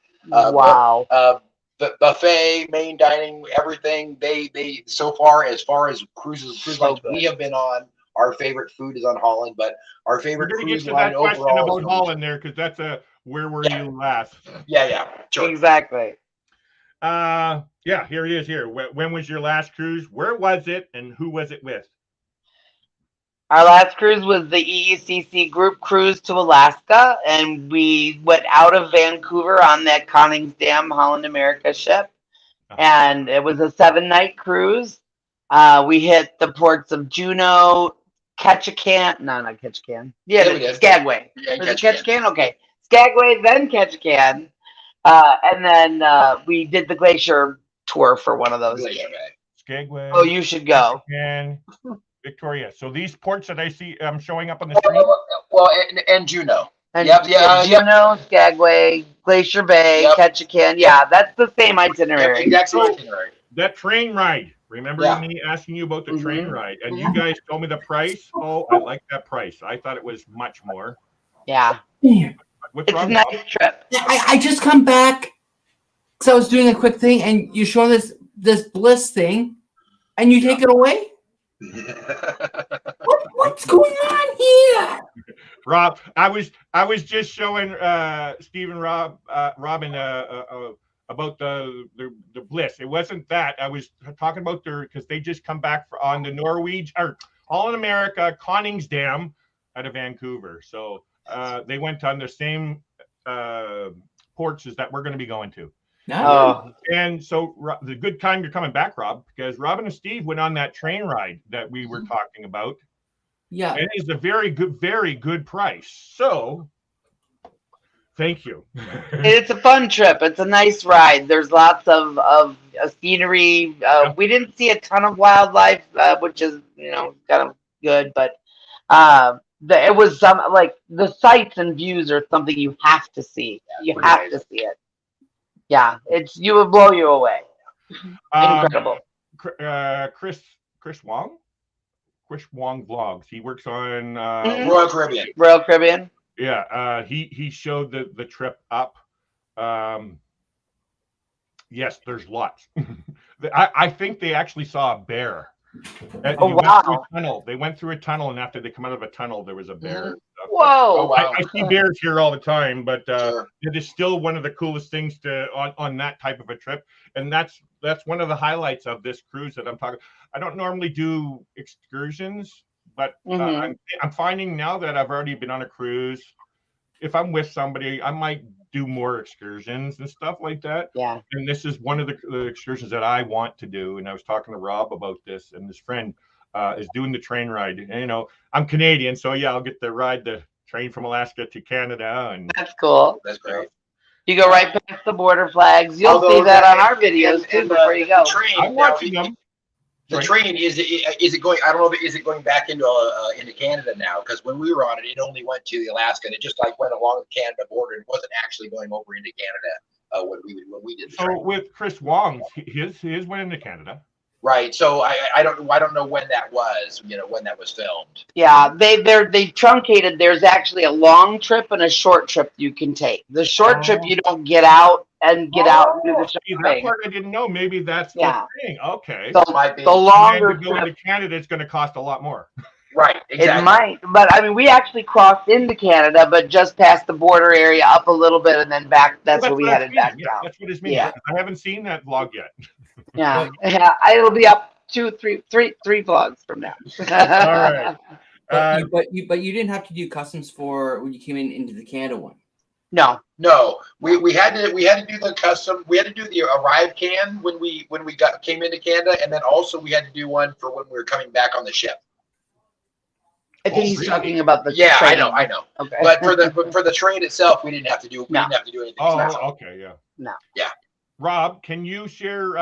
The buffet, main dining, everything. They so far as cruise lines we have been on, our favorite food is on Holland, but our favorite cruise line overall. We're going to get to that question about Holland there because that's where were you last? Yeah, sure. Exactly. Here he is. Here, when was your last cruise? Where was it, and who was it with? Our last cruise was the EECC group cruise to Alaska, and we went out of Vancouver on that Koningsdam Holland America ship, and it was a 7-night cruise. We hit the ports of Juneau, Ketchikan. No, not Ketchikan. Skagway. Was it Ketchikan? Okay. Skagway, then Ketchikan. And then we did the glacier tour for one of those days. Skagway. Oh, you should go. And Victoria. So these ports that I see showing up on the screen? And Juneau. Juneau, Skagway, Glacier Bay, Ketchikan. Yeah, that's the same itinerary. That train ride. Remember me asking you about the train ride? And you guys told me the price. Oh, I like that price. I thought it was much more. Yeah. What's it's wrong, a nice trip. I just come back because I was doing a quick thing, and you show this bliss thing, and you take it away. What's going on here, Rob? I was just showing Steve and Robin about the bliss. It wasn't that. I was talking about because they just come back on the Norwegian or Holland America Koningsdam out of Vancouver. So they went on the same ports as that we're going to be going to. No. And so the good time you're coming back, Rob, because Robin and Steve went on that train ride that we were talking about. Yeah. And it's a very good price. So thank you. It's a fun trip. It's a nice ride. There's lots of scenery. We didn't see a ton of wildlife, which is, kind of good, but it was the sights and views are something you have to see. You have to see it. Yeah, you will blow you away. Incredible. Chris Wong vlogs. He works on Royal Caribbean. Royal Caribbean. Yeah, he showed the trip up. Yes, there's lots. I think they actually saw a bear. Wow. They went through a tunnel, and after they come out of a tunnel, there was a bear and stuff. Whoa! wow. I see bears here all the time, but Sure. it is still one of the coolest things on that type of a trip, and that's one of the highlights of this cruise that I'm talking. I don't normally do excursions, but I'm finding now that I've already been on a cruise. If I'm with somebody, I might do more excursions and stuff like that. Yeah. And this is one of the excursions that I want to do. And I was talking to Rob about this, and this friend is doing the train ride. And, you know, I'm Canadian, so yeah, I'll get to ride the train from Alaska to Canada. And That's cool. That's great. You go right past the border flags. You'll see that on our videos too before you go. The train, I'm watching them. The train is it going? I don't know if is it going back into Canada now? Because when we were on it, it only went to the Alaska, and it just like went along the Canada border and wasn't actually going over into Canada when we did. So with Chris Wong, his went into Canada. Right. So I don't know when that was. You know, when that was filmed. Yeah, they truncated. There's actually a long trip and a short trip you can take. The short trip you don't get out and do the See, that shopping. part I didn't know. Maybe that's the thing. Okay. So Might be. the longer And to go trip, into Canada, it's going to cost a lot more. Right. Exactly. it might, but I mean, we actually crossed into Canada, but just past the border area, up a little bit, and then back. That's where we what headed back yeah, down. that's what it's meaning. Yeah. I haven't seen that vlog yet. Yeah, it'll be up three vlogs from now. All right. But you didn't have to do customs for when you came into the Canada one. No, we had to do the custom. We had to do the arrive can when we came into Canada, and then also we had to do one for when we were coming back on the ship. I think he's really? talking about the Yeah, train. I know. Okay. But for the train itself, we didn't have to do. We didn't have to do anything. Oh, special. okay, yeah. No. Yeah. Rob, can you share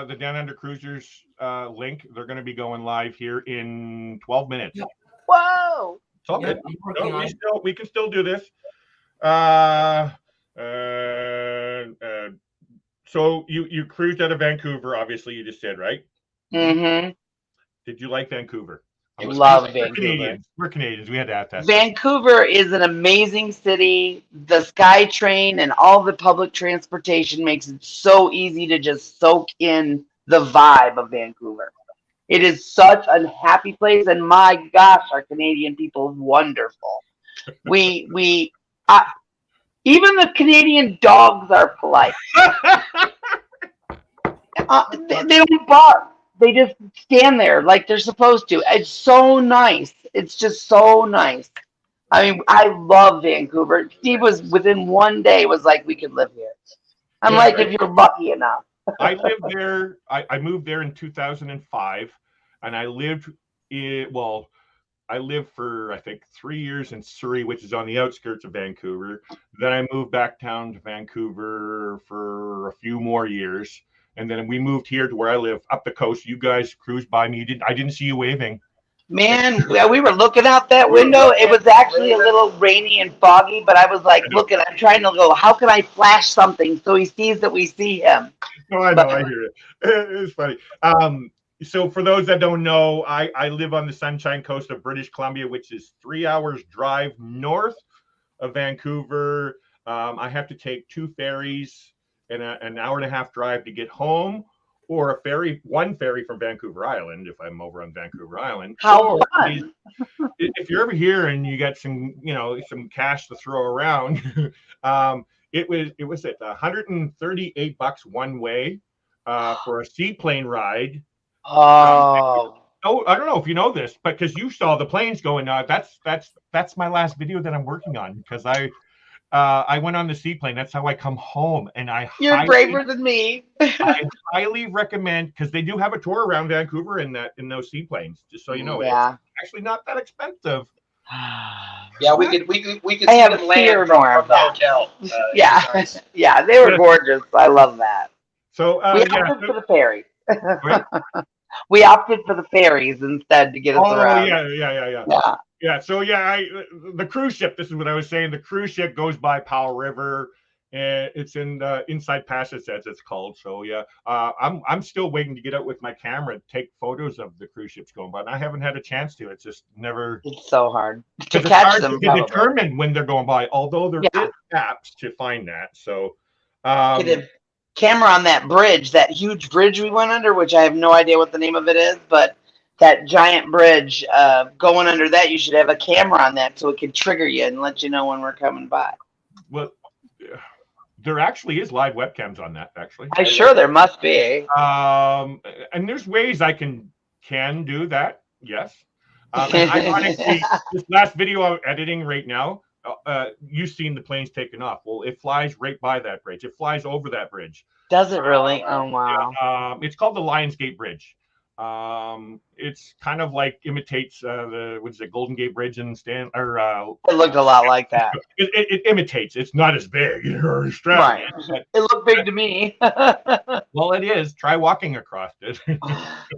the Down Under Cruisers link? They're going to be going live here in 12 minutes. Yeah. Whoa! It's all Yeah, good. I'm working on it. We can still do this. So you cruised out of Vancouver, obviously. You just said, right? Mm-hmm. Did you like Vancouver? Love We're Vancouver. Canadians. We're Canadians. We had to have that. Vancouver is an amazing city. The SkyTrain and all the public transportation makes it so easy to just soak in the vibe of Vancouver. It is such a happy place, and my gosh, our Canadian people wonderful. Even the Canadian dogs are polite. They don't bark. They just stand there like they're supposed to. It's so nice. It's just so nice. I mean, I love Vancouver. Steve was within one day was like, we could live here. I'm like, if you're lucky enough. I lived there. I moved there in 2005, and I lived I lived for I think 3 years in Surrey, which is on the outskirts of Vancouver. Then I moved back down to Vancouver for a few more years. And then we moved here to where I live, up the coast. You guys cruised by me. I didn't see you waving. Man, we were looking out that window. It was actually a little rainy and foggy, but I was like, looking, I'm trying to go, how can I flash something so he sees that we see him? No, I know, I hear it. It's funny. So for those that don't know, I live on the Sunshine Coast of British Columbia, which is 3 hours drive north of Vancouver. I have to take 2 ferries and an hour and a half drive to get home, or one ferry from Vancouver Island if I'm over on Vancouver Island. How fun! If you're ever here and you got some cash to throw around, it was at $138 one way for a seaplane ride. Oh. Oh, I don't know if you know this, but because you saw the planes going, that's my last video that I'm working on, because I went on the seaplane. That's how I come home, and You're braver than me. I highly recommend, because they do have a tour around Vancouver in those seaplanes. Just so you know, Yeah. it's actually not that expensive. Yeah, we could I see have them fear land from more of the that. hotel. Yeah, Nice. yeah, they were gorgeous. I love that. So We opted for the ferry. We opted for the ferries instead to get us around. Yeah. So the cruise ship. This is what I was saying. The cruise ship goes by Powell River, and it's in the Inside Passage, as it's called. So yeah, I'm still waiting to get out with my camera and take photos of the cruise ships going by. And I haven't had a chance to. It's just never. It's so hard to It's catch hard them. to determine when they're going by. Although there is apps to find that. So. Get a camera on that bridge, that huge bridge we went under, which I have no idea what the name of it is, but that giant bridge, going under that, you should have a camera on that so it can trigger you and let you know when we're coming by. Well, there actually is live webcams on that, actually. I'm sure there must be. And there's ways I can do that. Yes. And ironically, this last video I'm editing right now, you've seen the planes taking off. Well, it flies right by that bridge. It flies over that bridge. Does it really? Oh, wow. Yeah, it's called the Lionsgate Bridge. It's kind of like imitates the Golden Gate Bridge in It looked a lot like that. It imitates. It's not as big or extravagant. Right. It looked big to me. Well, it is. Try walking across it.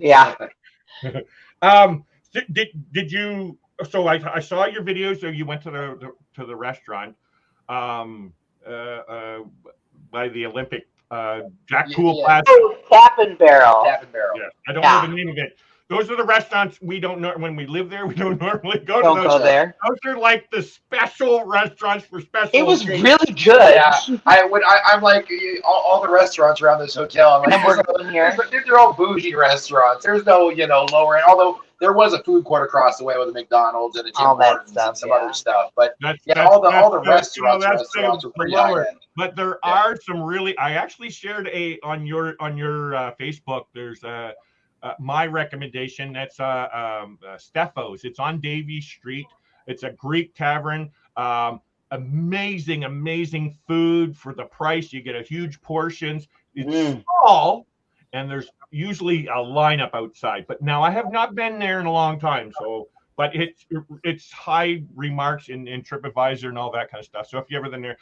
Yeah. Did you? So I saw your videos. So you went to the restaurant by the Olympic. Jack Pool Plaza. Oh, Tap and Barrel. Tap and Barrel. Yeah, I don't know the name of it. Those are the restaurants we don't know when we live there. We don't normally go to those. Go there. Those are like the special restaurants for special. It was occasions. really good. Yeah, I'm like all the restaurants around this hotel. I'm like, And we're going here. they're all bougie restaurants. There's no lower end. Although there was a food court across the way with a McDonald's and a Tim Hortons and some other stuff. But all the restaurants were pretty high end. But there are some really. I actually shared on your Facebook. There's my recommendation. That's Steffo's. It's on Davie Street. It's a Greek tavern. Amazing food for the price. You get a huge portions. It's small, and there's usually a lineup outside. But now I have not been there in a long time. So, but it's high remarks in TripAdvisor and all that kind of stuff. So if you ever been there.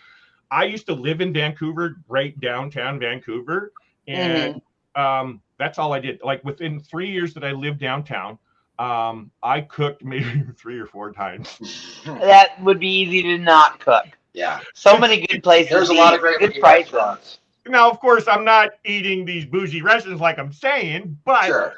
I used to live in Vancouver, right downtown Vancouver, and that's all I did. Like within 3 years that I lived downtown, I cooked maybe 3 or 4 times. That would be easy to not cook. Yeah. So many good places. There's a lot of great restaurants. Now, of course, I'm not eating these bougie restaurants like I'm saying, but sure.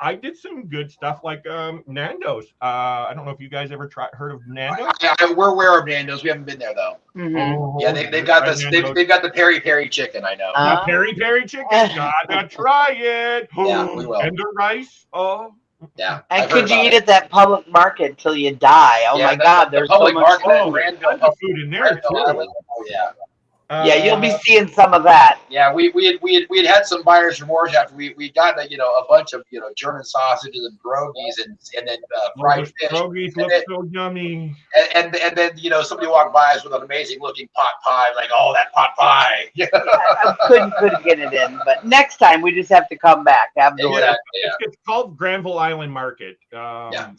I did some good stuff like Nando's. I don't know if you guys ever heard of Nando's. We're aware of Nando's. We haven't been there though. Mm-hmm. Yeah, they've got this. They've got the peri chicken. I know. Peri chicken. Gotta try it. Yeah, we will. And the rice. Oh. Yeah. And could you eat at that public market till you die? Oh my God, there's so much food in there too. Oh yeah. Yeah, you'll be seeing some of that. Yeah, we had some buyer's remorse after we got a bunch of German sausages and pierogies and then fried fish. Pierogies look so yummy. And then somebody walked by us with an amazing looking pot pie, like, oh, that pot pie. I couldn't get it in, but next time we just have to come back. It's called Granville Island Market.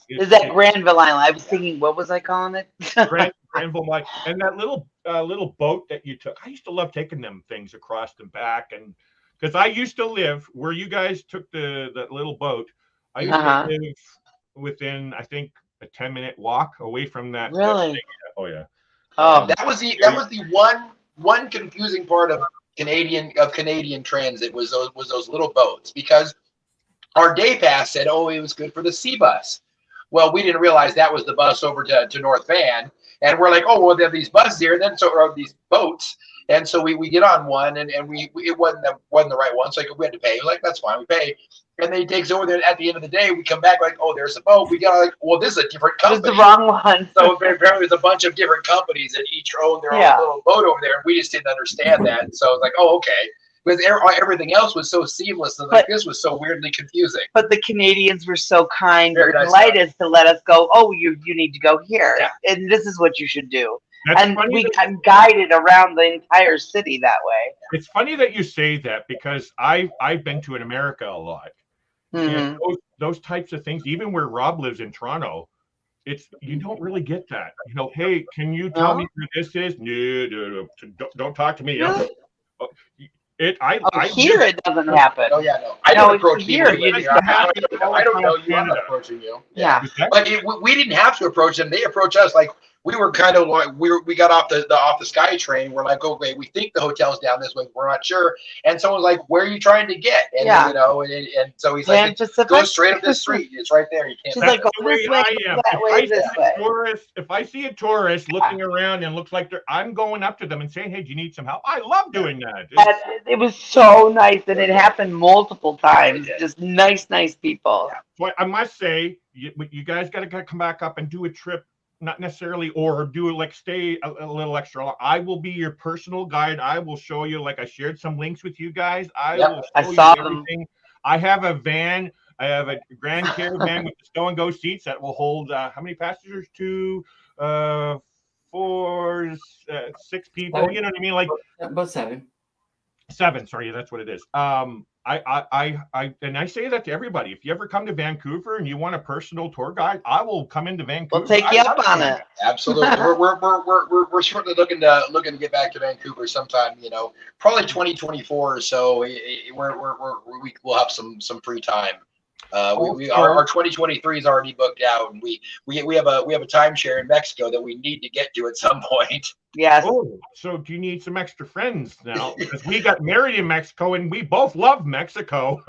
Is that Granville Island? I was thinking, what was I calling it? Granville Market, and that little boat that you took. I used to love taking them things across the back, and because I used to live where you guys took that little boat. I used to live within, I think, a 10-minute walk away from that. Really? That oh yeah. That was the one confusing part of Canadian transit was those little boats, because our day pass said, oh, it was good for the sea bus. Well, we didn't realize that was the bus over to North Van. And we're like, oh, well, there are these buses here, and then or these boats, and so we get on one, and it wasn't the right one, so we had to pay. We're like, that's fine, we pay. And then he takes over there. At the end of the day, we come back like, oh, there's a boat. We got like, well, this is a different company. It's the wrong one. So apparently, there's a bunch of different companies that each own their own little boat over there, and we just didn't understand that. So it's like, oh, okay. Because everything else was so seamless, and this was so weirdly confusing. But the Canadians were so kind and polite as to let us go, oh, you need to go here. Yeah. And this is what you should do. And we got guided around the entire city that way. It's funny that you say that, because I've been to America a lot. Mm-hmm. And those types of things, even where Rob lives in Toronto, you don't really get that. Hey, can you tell me who this is? No, don't talk to me. Really? Here it doesn't happen. Oh yeah, no. I don't approach people. I don't know you. I'm not approaching you. Yeah. But we didn't have to approach them. They approach us. Like we were kind of like we got off the Sky train. We're like, okay, we think the hotel's down this way. We're not sure. And someone's like, where are you trying to get? And and so he's like, go straight up this street. It's right there. You can't. She's like, go this way, that way, this way. If I see a tourist looking around and looks like I'm going up to them and saying, hey, do you need some help? I love doing that. It was so nice, and it happened multiple times. Just nice people. So I must say, you guys got to come back up and do a trip. Not necessarily, or do like stay a little extra long. I will be your personal guide. I will show you, like I shared some links with you guys. I saw everything. I have a van. I have a Grand Caravan with the stow and go seats that will hold how many passengers? 4, 6 people. 7. You know what I mean? Like about 7. 7. Sorry, that's what it is. And I say that to everybody. If you ever come to Vancouver and you want a personal tour guide, I will come into Vancouver. We'll take you up on it. Absolutely. we're certainly looking to get back to Vancouver sometime. Probably 2024 or so. We'll have some free time. Our 2023 is already booked out, and we have a timeshare in Mexico that we need to get to at some point. Yes. Oh, so do you need some extra friends now? Because we got married in Mexico, and we both love Mexico.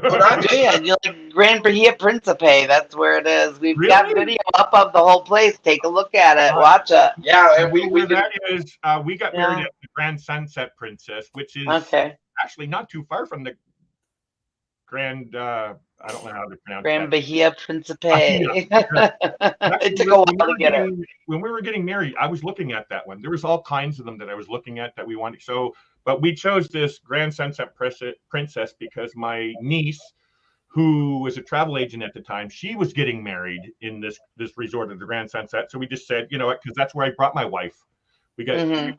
Yeah, you're like Grand Bahia Principe. That's where it is. We've got video up of the whole place. Take a look at it. Watch it. Yeah, and we got married at the Grand Sunset Princess, which is actually not too far from the Grand. I don't know how to pronounce Grand that. Bahia Principe. It took a while to get it. When we were getting married, I was looking at that one. There was all kinds of them that I was looking at that we wanted. But we chose this Grand Sunset Princess because my niece, who was a travel agent at the time, she was getting married in this resort of the Grand Sunset. So we just said, you know what, because that's where I brought my wife. We got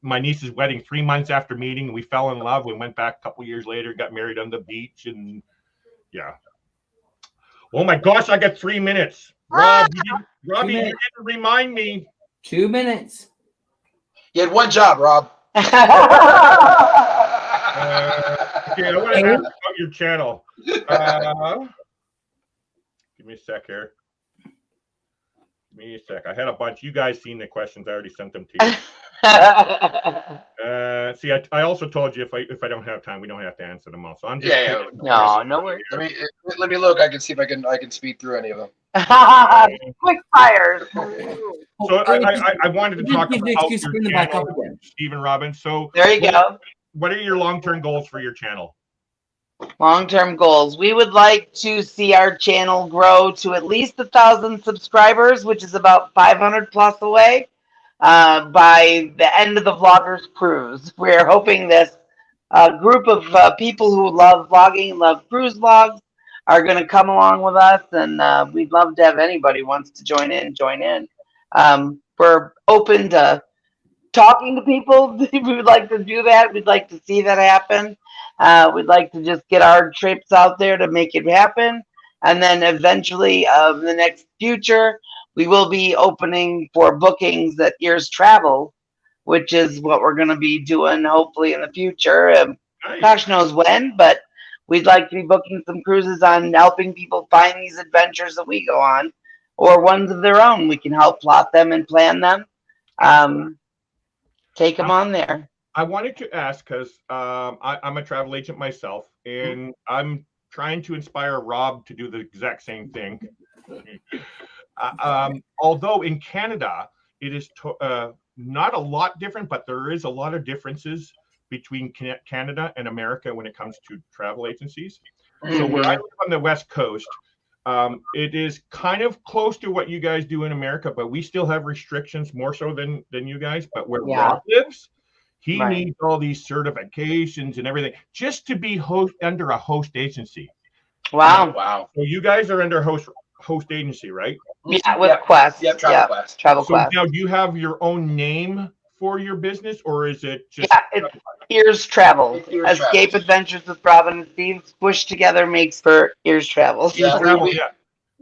my niece's wedding 3 months after meeting, and we fell in love. We went back a couple years later, got married on the beach, and yeah. Oh my gosh, I got 3 minutes. Robbie, you didn't remind me. 2 minutes. You had one job, Rob. Okay, I want to ask about your channel. Give me a sec here. Give me a sec. I had a bunch. You guys seen the questions. I already sent them to you. See, I also told you if I don't have time, we don't have to answer them all. So I'm just no worries. Let me look. I can see if I can speed through any of them. Quick fires. So I wanted to talk about your channel, Stephen Robbins. So there you go. What are your long-term goals for your channel? Long-term goals. We would like to see our channel grow to at least 1,000 subscribers, which is about 500 plus away. By the end of the Vloggers Cruise. We're hoping this group of people who love vlogging, love cruise vlogs, are going to come along with us, and we'd love to have anybody who wants to join in. We're open to talking to people. We would like to do that. We'd like to see that happen. We'd like to just get our trips out there to make it happen. And then eventually, in the next future, we will be opening for bookings at Ears Travel, which is what we're going to be doing hopefully in the future. Gosh knows when, but we'd like to be booking some cruises on helping people find these adventures that we go on, or ones of their own. We can help plot them and plan them. Take them on there. I wanted to ask because I'm a travel agent myself, and I'm trying to inspire Rob to do the exact same thing. Although in Canada, it is not a lot different, but there is a lot of differences between Canada and America when it comes to travel agencies. So where I live on the West Coast, it is kind of close to what you guys do in America, but we still have restrictions more so than you guys. But where Rob lives, he needs all these certifications and everything just to be under a host agency. Wow. So you guys are under host agency, right? Yeah, with Quest. Yep, Quest. Travel So Quest. now, do you have your own name for your business, or is it just? Yeah, it's Ears Travel. Ears Escape Travels. Adventures with Robin and Steve. Squished together makes for Ears Travels.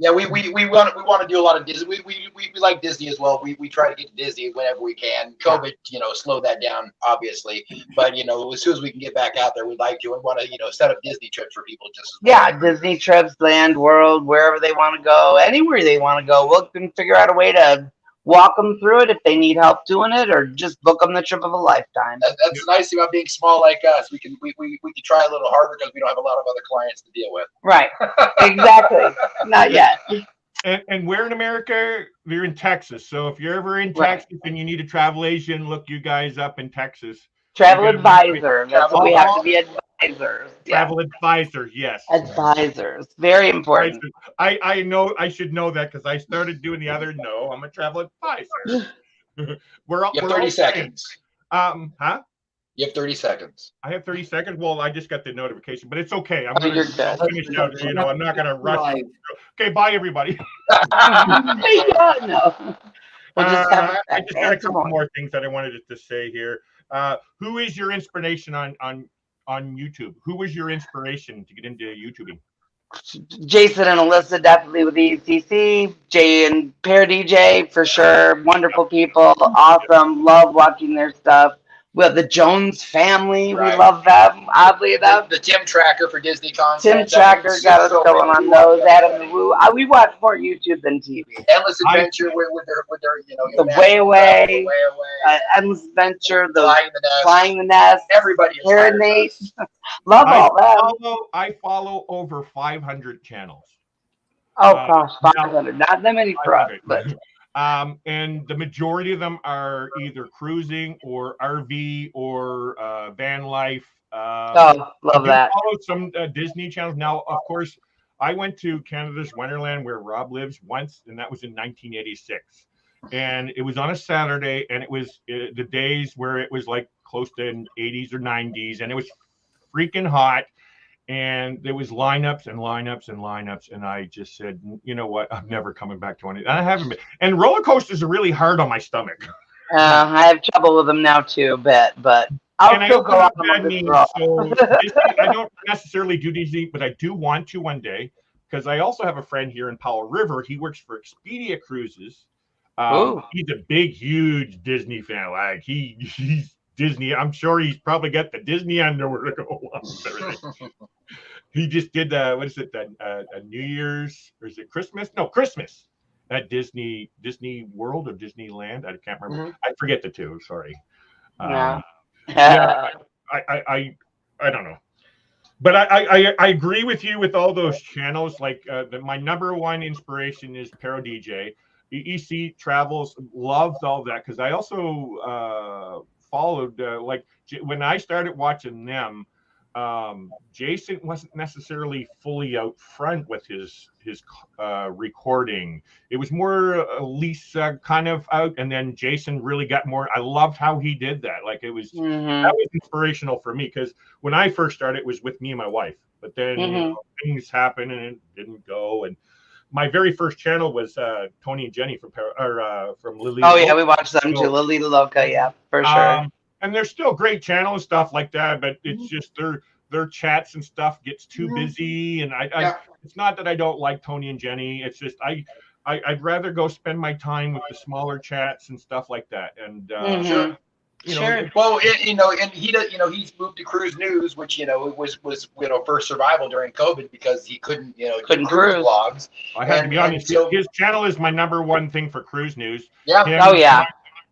Yeah, we want to do a lot of Disney. We like Disney as well. We try to get to Disney whenever we can. COVID, slowed that down, obviously. But as soon as we can get back out there, we'd like to. We want to, set up Disney trips for people just as well. Yeah, Disney trips, Land, World, wherever they want to go, anywhere they want to go. We can figure out a way to walk them through it if they need help doing it, or just book them the trip of a lifetime. That's the nice thing about being small like us. We can try a little harder because we don't have a lot of other clients to deal with. Right. Exactly. Not yet. And where in America? We're in Texas. So if you're ever in Right. Texas and you need a travel agent, look you guys up in Texas. Travel advisor. That's what we have to be, advisors. Travel advisors, yes. Advisors. Very important. I know I should know that because I started doing the other. No, I'm a travel advisor. You have 30 seconds. Huh? You have 30 seconds. I have 30 seconds. Well, I just got the notification, but it's okay. I'm You're gonna good. finish out. You know, I'm not gonna rush. Okay, bye everybody. No. We'll just have I just got a couple more things that I wanted to say here. Who is your inspiration on YouTube? Who was your inspiration to get into YouTubing? Jason and Alyssa definitely with ECC. Jay and Pear DJ for sure. Wonderful people. Awesome. Love watching their stuff. We have the Jones family. Right. We love them. Oddly enough. The Tim Tracker for Disney content. Tim Tracker got us going on those. Adam the Woo. We watch more YouTube than TV. Endless Adventure with their The Way Away. Endless Adventure. The Flying the Nest. Everybody. Nate. Love all that. I follow over 500 channels. Oh gosh, 500. Not that many for us, but. And the majority of them are either cruising or RV or van life. Love that. Follow some Disney channels. Now, of course, I went to Canada's Wonderland where Rob lives once, and that was in 1986. And it was on a Saturday, and it was the days where it was like close to 80s or 90s, and it was freaking hot. And there was lineups and lineups and lineups, and I just said, you know what? I'm never coming back to any. I haven't been. And roller coasters are really hard on my stomach. I have trouble with them now too, but I'll still go out on this road. So Disney, I don't necessarily do Disney, but I do want to one day because I also have a friend here in Powell River. He works for Expedia Cruises. He's a big, huge Disney fan. Like he's Disney. I'm sure he's probably got the Disney underwear to go along with everything. He just did what is it? A New Year's or is it Christmas? No, Christmas at Disney World or Disneyland. I can't remember. Mm-hmm. I forget the two. Sorry. I don't know. But I agree with you with all those channels. Like my number one inspiration is Pero DJ. EC Travels, loved all that because I also followed like when I started watching them. Jason wasn't necessarily fully out front with his recording. It was more Lisa kind of out, and then Jason really got more. I loved how he did that. Like it was that was inspirational for me because when I first started, it was with me and my wife. But then you know, things happened and it didn't go. And my very first channel was Tony and Jenny from Lily. Oh yeah, we watched them too. Lily Loca, yeah, for sure. And they're still great channels and stuff like that, but it's just their chats and stuff gets too busy. And I it's not that I don't like Tony and Jenny. It's just I'd rather go spend my time with the smaller chats and stuff like that. And you know, well, and he does, he's moved to Cruise News, which was for survival during COVID because he couldn't cruise vlogs. I have to be honest. So, his channel is my number one thing for Cruise News. Yeah.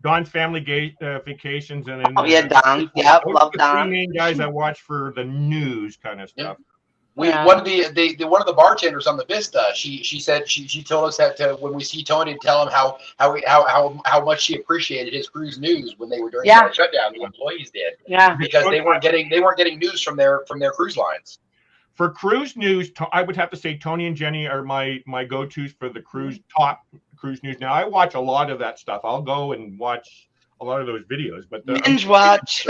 Don's Family Vacations, and then Don. Yeah, love Don. The main guys I watch for the news kind of stuff. One of the bartenders on the Vista, she said she told us that when we see Tony, to tell him how much she appreciated his Cruise News when they were during the shutdown. The employees did, because they weren't getting news from their cruise lines. For Cruise News, I would have to say Tony and Jenny are my go-tos for the top Cruise News. Now I watch a lot of that stuff. I'll go and watch a lot of those videos, but binge watch.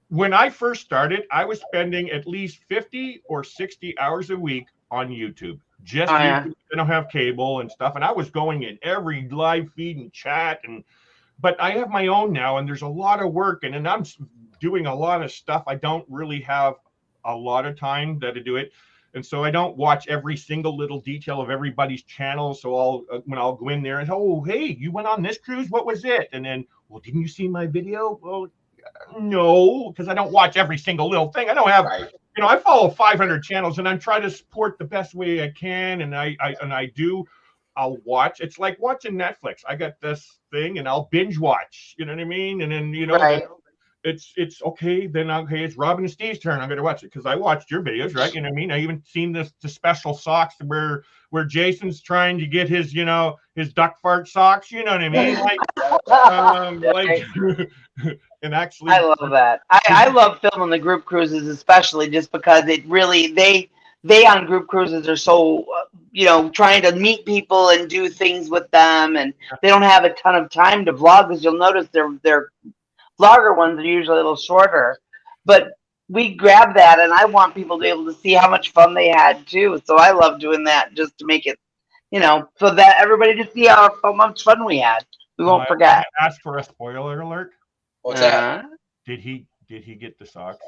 When I first started, I was spending at least 50 or 60 hours a week on YouTube. Just YouTube. I don't have cable and stuff, and I was going in every live feed and chat but I have my own now, and there's a lot of work, and I'm doing a lot of stuff. I don't really have a lot of time to do it. And so I don't watch every single little detail of everybody's channel. So when I'll go in there and, oh, hey, you went on this cruise? What was it? And then, well, didn't you see my video? Well, no, because I don't watch every single little thing. I don't have, I follow 500 channels and I'm trying to support the best way I can. And I do. I'll watch. It's like watching Netflix. I got this thing and I'll binge watch. You know what I mean? And then Right. it's okay. Then okay, it's Robin and Steve's turn. I'm gonna watch it because I watched your videos, right? You know what I mean? I even seen the special socks where Jason's trying to get his his duck fart socks. You know what I mean? Like and actually, I love that. I love filming the group cruises, especially just because it really they on group cruises are so trying to meet people and do things with them, and they don't have a ton of time to vlog, because you'll notice their vlogger ones are usually a little shorter, but we grab that, and I want people to be able to see how much fun they had too. So I love doing that just to make it, so that everybody to see how much fun we had. We won't forget. Ask for a spoiler alert. What's that? Did he get the socks?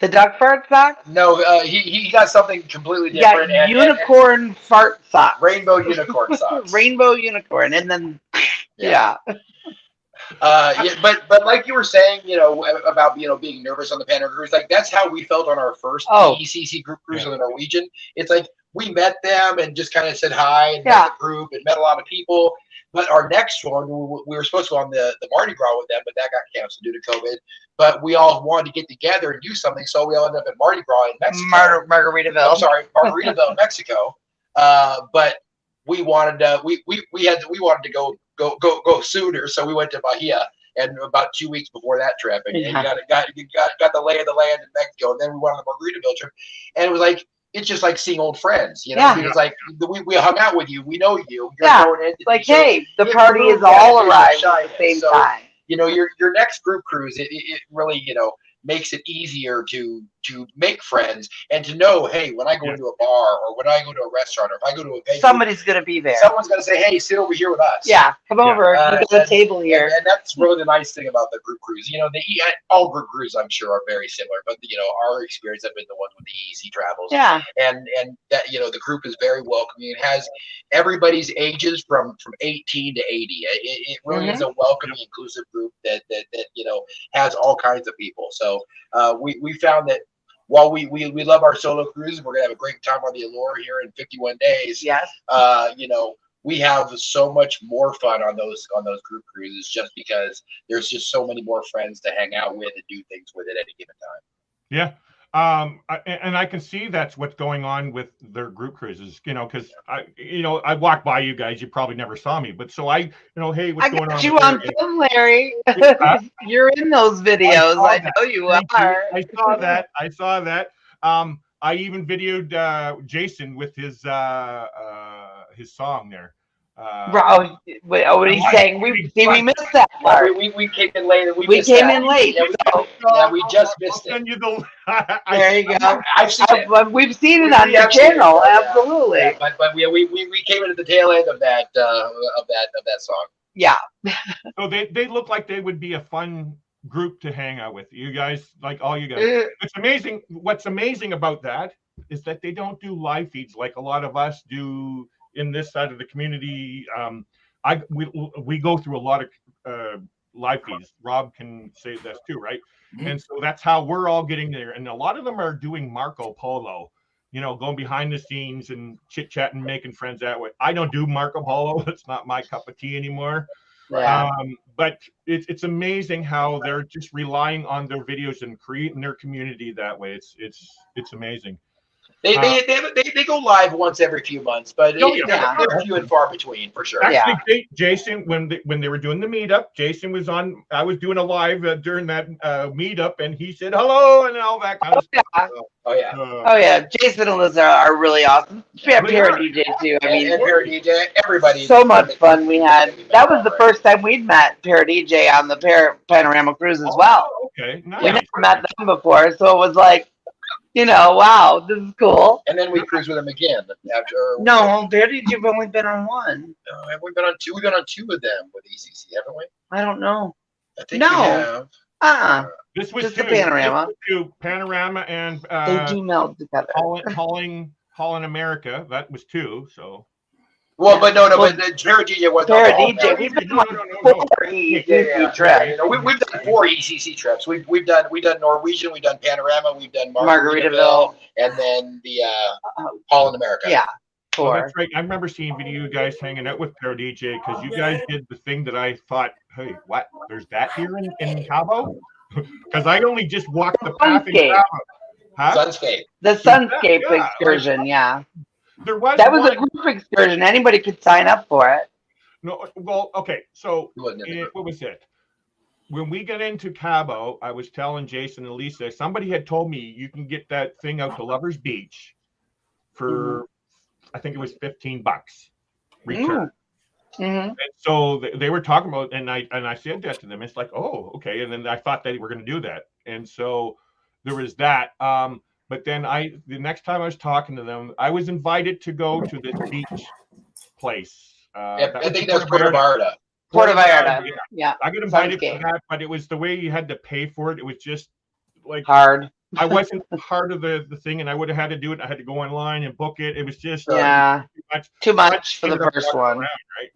The duck fart socks? No, he got something completely Yeah, different. unicorn fart socks. Rainbow unicorn socks. Rainbow unicorn, and then yeah. But like you were saying, about being nervous on the Panorama cruise, like that's how we felt on our first ECC group cruise on the Norwegian. It's like we met them and just kind of said hi and met the group and met a lot of people. But our next one, we were supposed to go on the Mardi Gras with them, but that got canceled due to COVID. But we all wanted to get together and do something, so we all ended up at Mardi Gras in Mexico. Margaritaville. I'm sorry, Margaritaville, Mexico. But we wanted to we wanted to go sooner, so we went to Bahia, and about 2 weeks before that trip, and got the lay of the land in Mexico, and then we went on the Margaritaville trip, and it was like it's just like seeing old friends, It's like we hung out with you, we know you. You're going in, like hey, the party is all arrived at the same time. Your next group cruise, it really makes it easier to make friends and to know, hey, when I go into a bar or when I go to a restaurant or if I go to a venue, somebody's going to be there. Someone's going to say, hey, sit over here with us. Yeah, come over. There's a table here. And that's really the nice thing about the group cruise. All group cruises, I'm sure, are very similar, but our experience have been the ones with the EC travels. Yeah. And that the group is very welcoming. It has everybody's ages from 18 to 80. It really is a welcoming, inclusive group that has all kinds of people. So we found that while we love our solo cruises, we're gonna have a great time on the Allure here in 51 days. Yes. We have so much more fun on those group cruises just because there's just so many more friends to hang out with and do things with at any given time. Yeah. And I can see that's what's going on with their group cruises, because I walked by you guys, you probably never saw me, but so hey, what's going on? I got you on film, Larry. You're in those videos. I know you are. I saw that. I even videoed Jason with his song there. What are you saying? We missed that part. We came in late. We came in late. We just missed it. There you go. I've seen it. We've seen it on your channel. Absolutely. Yeah, but we came into the tail end of that song. Yeah. So they look like they would be a fun group to hang out with. You guys, like all you guys. It's amazing. What's amazing about that is that they don't do live feeds like a lot of us do in this side of the community. We go through a lot of live feeds. Rob can say this too, right? Mm-hmm. And so that's how we're all getting there. And a lot of them are doing Marco Polo, going behind the scenes and chit chat and making friends that way. I don't do Marco Polo. It's not my cup of tea anymore. Yeah. But it's amazing how they're just relying on their videos and creating their community that way. It's amazing. They go live once every few months, but they're few and far between for sure. Actually, Jason, when they were doing the meetup, Jason was on. I was doing a live during that meetup, and he said hello and all that kind of stuff. Oh yeah. Jason and Liz are really awesome. Para DJ too. I mean, Para DJ, everybody. So much fun we had. That was the first time we'd met Para DJ on the Panorama cruise as well. Okay, nice. We never met them before, so it was like, wow, this is cool. And then we cruised with them again after. No, Para DJ, you've only been on one. Have we been on two? We've been on two of them with ECC, haven't we? I don't know. I think we have. This was just the Panorama. Panorama and they do meld together. Hauling America. That was two. So. Well, but but Para DJ was Para DJ. We've been on 4 ECC trips. We've done 4 ECC trips. We've done Norwegian, we've done Panorama, we've done Margaritaville, and then the Hauling America. Yeah. Oh, tour. that's right. I remember seeing video of you guys hanging out with Pro DJ because you guys did the thing that I thought, hey, what? There's that here in Cabo? Because I only just walked the path in Sunscape. Cabo. Huh? Sunscape. The Sunscape Yeah, excursion, yeah. There was That was one. a group excursion. Anybody could sign up for it. No, well, okay. So It wasn't in the group. what was it? When we got into Cabo, I was telling Jason and Lisa, somebody had told me you can get that thing out to Lovers Beach for, I think it was $15 return. And so they were talking about, and I said that to them. It's like, oh, okay. And then I thought they were going to do that, and so there was that. But then the next time I was talking to them, I was invited to go to this beach place. I think that's Puerto Vallarta. Puerto Vallarta. Yeah. I got invited for that, but it was the way you had to pay for it. It was just like hard. I wasn't part of the thing, and I would have had to do it. I had to go online and book it. It was just too much for the first one. Around, right?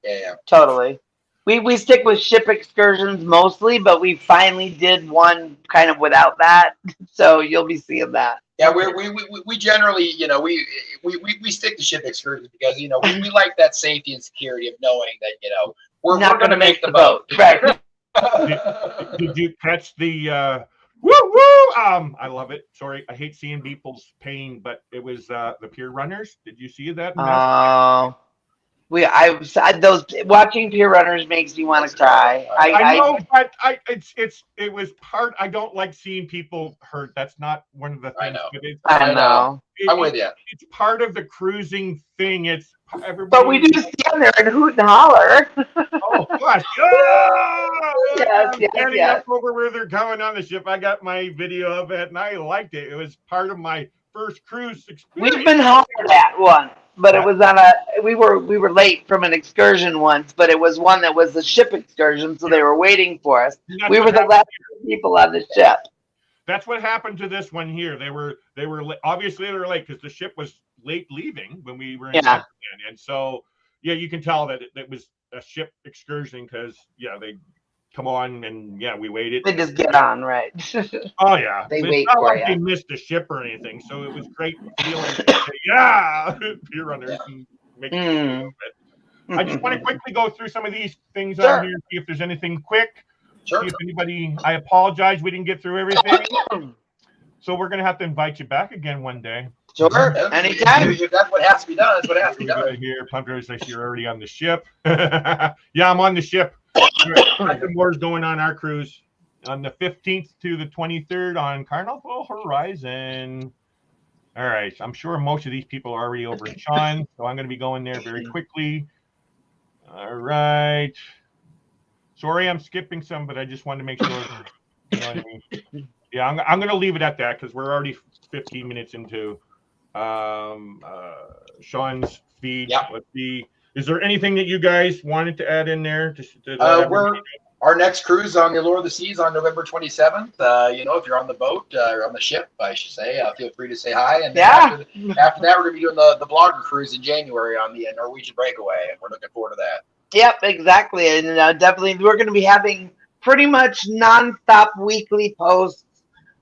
Yeah, totally. We stick with ship excursions mostly, but we finally did one kind of without that, so you'll be seeing that. Yeah, we generally, we stick to ship excursions because we like that safety and security of knowing that we're not going to make the boat. Right. Did you catch the woo woo? I love it. Sorry, I hate seeing people's pain, but it was the pier runners. Did you see that? Oh. Those watching pier runners makes me want to cry. I know, but it was part. I don't like seeing people hurt. That's not one of the things. I know. I'm with you. It's part of the cruising thing. It's everybody. But we do stand there and hoot and holler. Oh gosh! Oh, yes. Up over where they're coming on the ship. I got my video of it, and I liked it. It was part of my first cruise experience. We've been hollered at one. But it was on we were late from an excursion once, but it was one that was a ship excursion, so they were waiting for us. We were the last people on the ship. That's what happened to this one here. They were obviously they were late because the ship was late leaving when we were in Japan. And so you can tell that it was a ship excursion because they come on and we waited. They just get on, right? Oh yeah, they wait for like you. They missed a ship or anything, so it was great feeling. Pier runners and make it. I just want to quickly go through some of these things on here, see if there's anything quick. Sure. See if anybody. I apologize, we didn't get through everything. So we're gonna have to invite you back again one day. Sure, anytime. If that's what has to be done, that's what has to be done. Here, Punters, I see you're already on the ship. Yeah, I'm on the ship. War's going on our cruise on the 15th to the 23rd on Carnival Horizon. All right, I'm sure most of these people are already over in Sean, so I'm going to be going there very quickly. All right. Sorry, I'm skipping some, but I just wanted to make sure. You know what I mean? Yeah, I'm going to leave it at that because we're already 15 minutes into Sean's feed. Yeah. Let's see. Is there anything that you guys wanted to add in there? Our next cruise on the Allure of the Seas on November 27th. If you're on the boat or on the ship, I should say, feel free to say hi. And after that, we're going to be doing the blogger cruise in January on the Norwegian Breakaway, and we're looking forward to that. Yep, exactly. And definitely we're going to be having pretty much nonstop weekly posts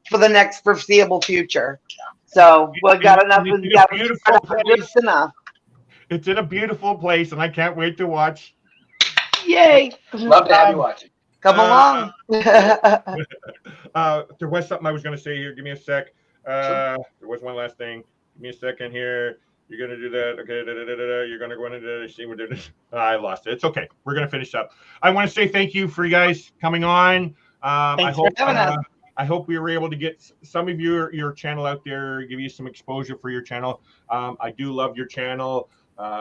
for the next foreseeable future. So we've got enough. Just enough. It's in a beautiful place, and I can't wait to watch. Yay! Love to have you watching. Come along. There was something I was going to say here. Give me a sec. There was one last thing. Give me a second here. You're going to do that. Okay. You're going to go into see what it is. I lost it. It's okay. We're going to finish up. I want to say thank you for you guys coming on. Thanks for having us. I hope we were able to get some of your channel out there, give you some exposure for your channel. I do love your channel.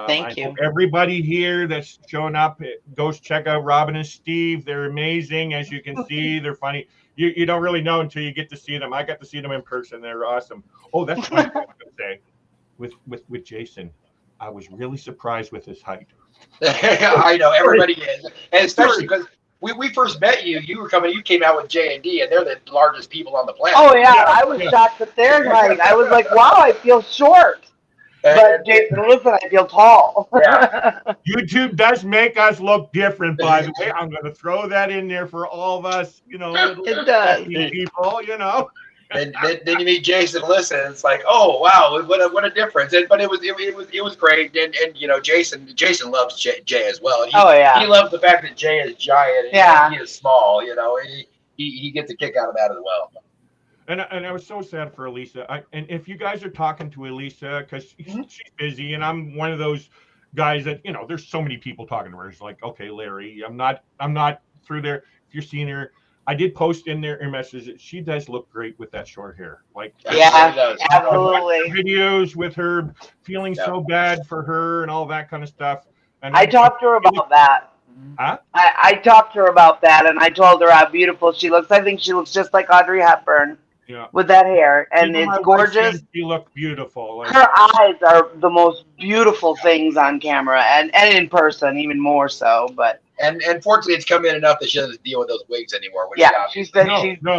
Thank you. Everybody here that's shown up, go check out Robin and Steve. They're amazing. As you can see, they're funny. You don't really know until you get to see them. I got to see them in person. They're awesome. Oh, that's what I was going to say. With Jason, I was really surprised with his height. I know, everybody is. And especially because we first met you came out with J&D, and they're the largest people on the planet. Oh, yeah. I was shocked at their height. I was like, wow, I feel short. But Jason, listen, I feel tall. Yeah. YouTube does make us look different, by the way. I'm going to throw that in there for all of us, it does. people, then you meet Jason and Alyssa, and it's like, oh wow, what a difference. But it was great, and Jason loves Jay as well. He loves the fact that Jay is giant and he is small. He gets a kick out of that as well. And I was so sad for Elisa. And if you guys are talking to Elisa, because she's busy, and I'm one of those guys that there's so many people talking to her. It's like, okay, Larry, I'm not through there. If you're seeing her, I did post in there her message. She does look great with that short hair. Like, absolutely. Videos with her feeling so bad for her and all that kind of stuff. And I talked to her about that. Huh? I talked to her about that, and I told her how beautiful she looks. I think she looks just like Audrey Hepburn with that hair, and it's gorgeous. She looked beautiful. Like, her eyes are the most beautiful things on camera, and in person even more so. But fortunately, it's come in enough that she doesn't deal with those wigs anymore. She said she's the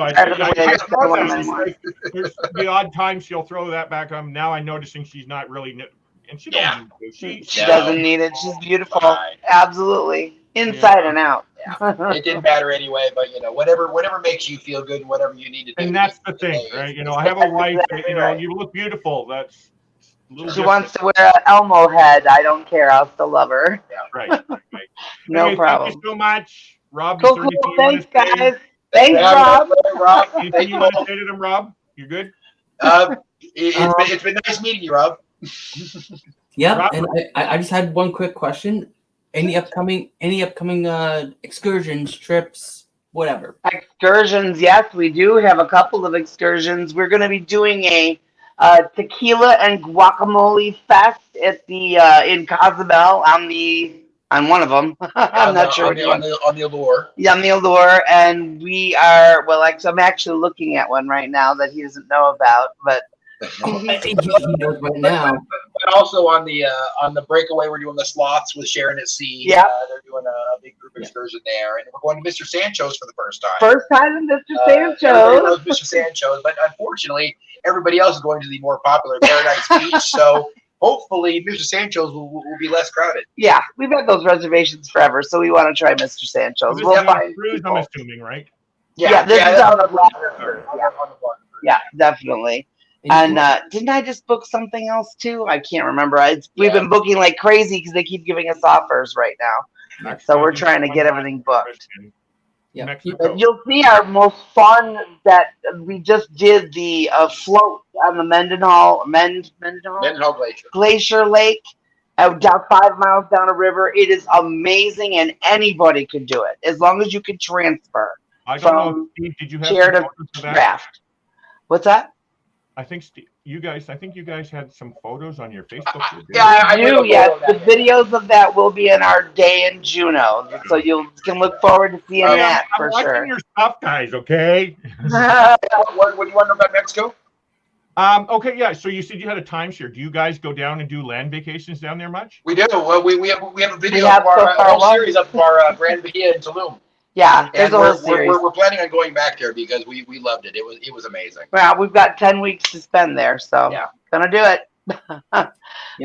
odd time she'll throw that back on. Now I'm noticing she's not really, and she don't need to. She doesn't need it. She's beautiful, absolutely, inside and out. It didn't matter anyway, but whatever makes you feel good and whatever you need to do. And that's the thing, right? I have a wife that, you look beautiful. That's she wants to wear an Elmo head. I don't care. I'll still love her. Yeah, right. No problem. Thank you so much, Rob. Cool. Thanks, guys. Thanks, Rob. Anything you want to say to them, Rob? You good? It's been nice meeting you, Rob. Yeah, Rob, and I just had one quick question. Any upcoming excursions, trips, whatever? Excursions, yes, we do have a couple of excursions. We're going to be doing a tequila and guacamole fest at the in Cozumel on one of them. I'm not sure on the Allure. Yeah, on the Allure, and we are I'm actually looking at one right now that he doesn't know about, but. He knows right now. But also on the breakaway, we're doing the sloths with Sharon at Sea. Yeah, they're doing a big group excursion there, and we're going to Mr. Sancho's for the first time. First time in Mr. Sancho's. Everybody loves Mr. Sancho's, but unfortunately, everybody else is going to the more popular Paradise Beach. So hopefully, Mr. Sancho's will be less crowded. Yeah, we've had those reservations forever, so we want to try Mr. Sancho's. We'll find cruise, I'm assuming, right? Yeah, this is on the water. Yeah, definitely. And didn't I just book something else too? I can't remember. We've been booking like crazy because they keep giving us offers right now. So we're trying to get everything booked. Yeah. You'll see our most fun that we just did the float on the Mendenhall Glacier Lake, down 5 miles down a river. It is amazing, and anybody can do it as long as you can transfer. I don't know. Steve, did you have chair to raft? What's that? I think you guys had some photos on your Facebook. I do. Yes, the videos of that will be in our day in Juneau, so you can look forward to seeing that for sure. I'm watching your stuff, guys. Okay. What do you want to know about Mexico? Okay, yeah. So you said you had a timeshare. Do you guys go down and do land vacations down there much? We do. Well, we have a video of our whole series of our Grand Bahia in Tulum. Yeah, there's a whole series. We're planning on going back there because we loved it. It was amazing. Well, we've got 10 weeks to spend there, so gonna do it. But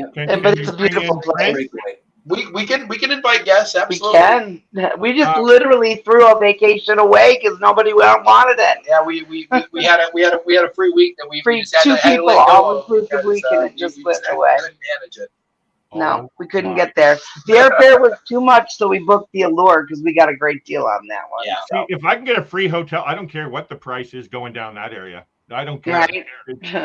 it's a beautiful place. We can invite guests. Absolutely. We can. We just literally threw a vacation away because nobody wanted it. Yeah, we had a free week that we free just had 2 to people all inclusive week and it just went away. Couldn't manage it. No, we couldn't get there. The airfare was too much, so we booked the Allure because we got a great deal on that one. Yeah. So. If I can get a free hotel, I don't care what the price is going down that area. I don't care. Right.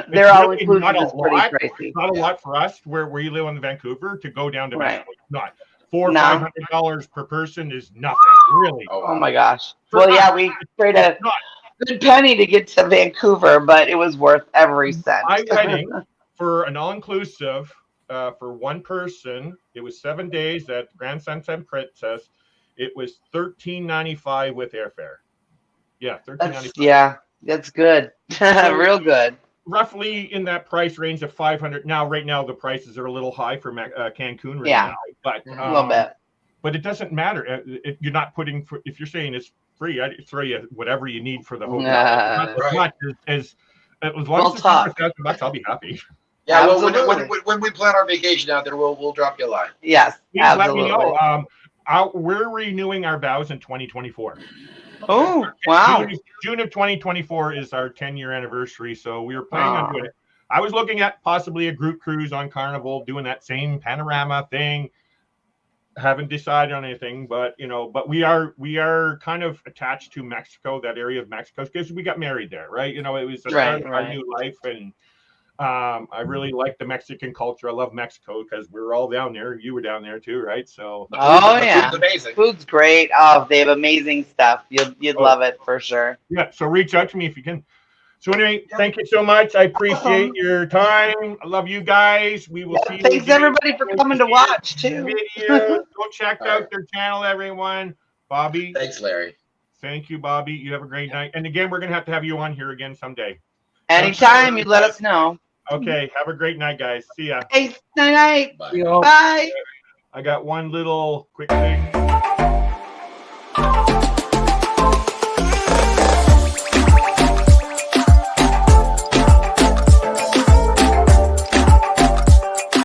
They're all included. It's pretty crazy. It's not a lot for us where you live in Vancouver to go down to Vancouver. Not $400-500 per person is nothing, really. Oh my gosh. We paid a good penny to get to Vancouver, but it was worth every cent. My wedding for an all-inclusive. For one person, it was 7 days at Grand Sunset Princess. It was $13.95 with airfare. Yeah, $13.95. Yeah, that's good. Real good. Roughly in that price range of $500. Now, right now, the prices are a little high for Cancun right now. But a little bit. But it doesn't matter. You're not putting. If you're saying it's free, I throw you whatever you need for the hotel. Not as long as it's $1,000, I'll be happy. Yeah, well, when we plan our vacation out there, we'll drop you a line. Yes, please absolutely. Let me know. We're renewing our vows in 2024. Oh, wow. June of 2024 is our 10-year anniversary, so we were planning on doing it. I was looking at possibly a group cruise on Carnival, doing that same panorama thing. Haven't decided on anything, but but we are kind of attached to Mexico, that area of Mexico, because we got married there, right? It was the start of our new life, and I really like the Mexican culture. I love Mexico because we were all down there. You were down there too, right? So The food's amazing. Food's great. Oh, they have amazing stuff. You'd love it for sure. Yeah, so reach out to me if you can. So anyway, thank you so much. I appreciate your time. I love you guys. We will see you. Thanks everybody for coming to watch too. Video. Go check out their channel, everyone. Bobby. Thanks, Larry. Thank you, Bobby. You have a great night. And again, we're gonna have you on here again someday. Anytime, you let us know. Okay. Have a great night, guys. See ya. Hey, night. Bye. Bye. I got one little quick thing.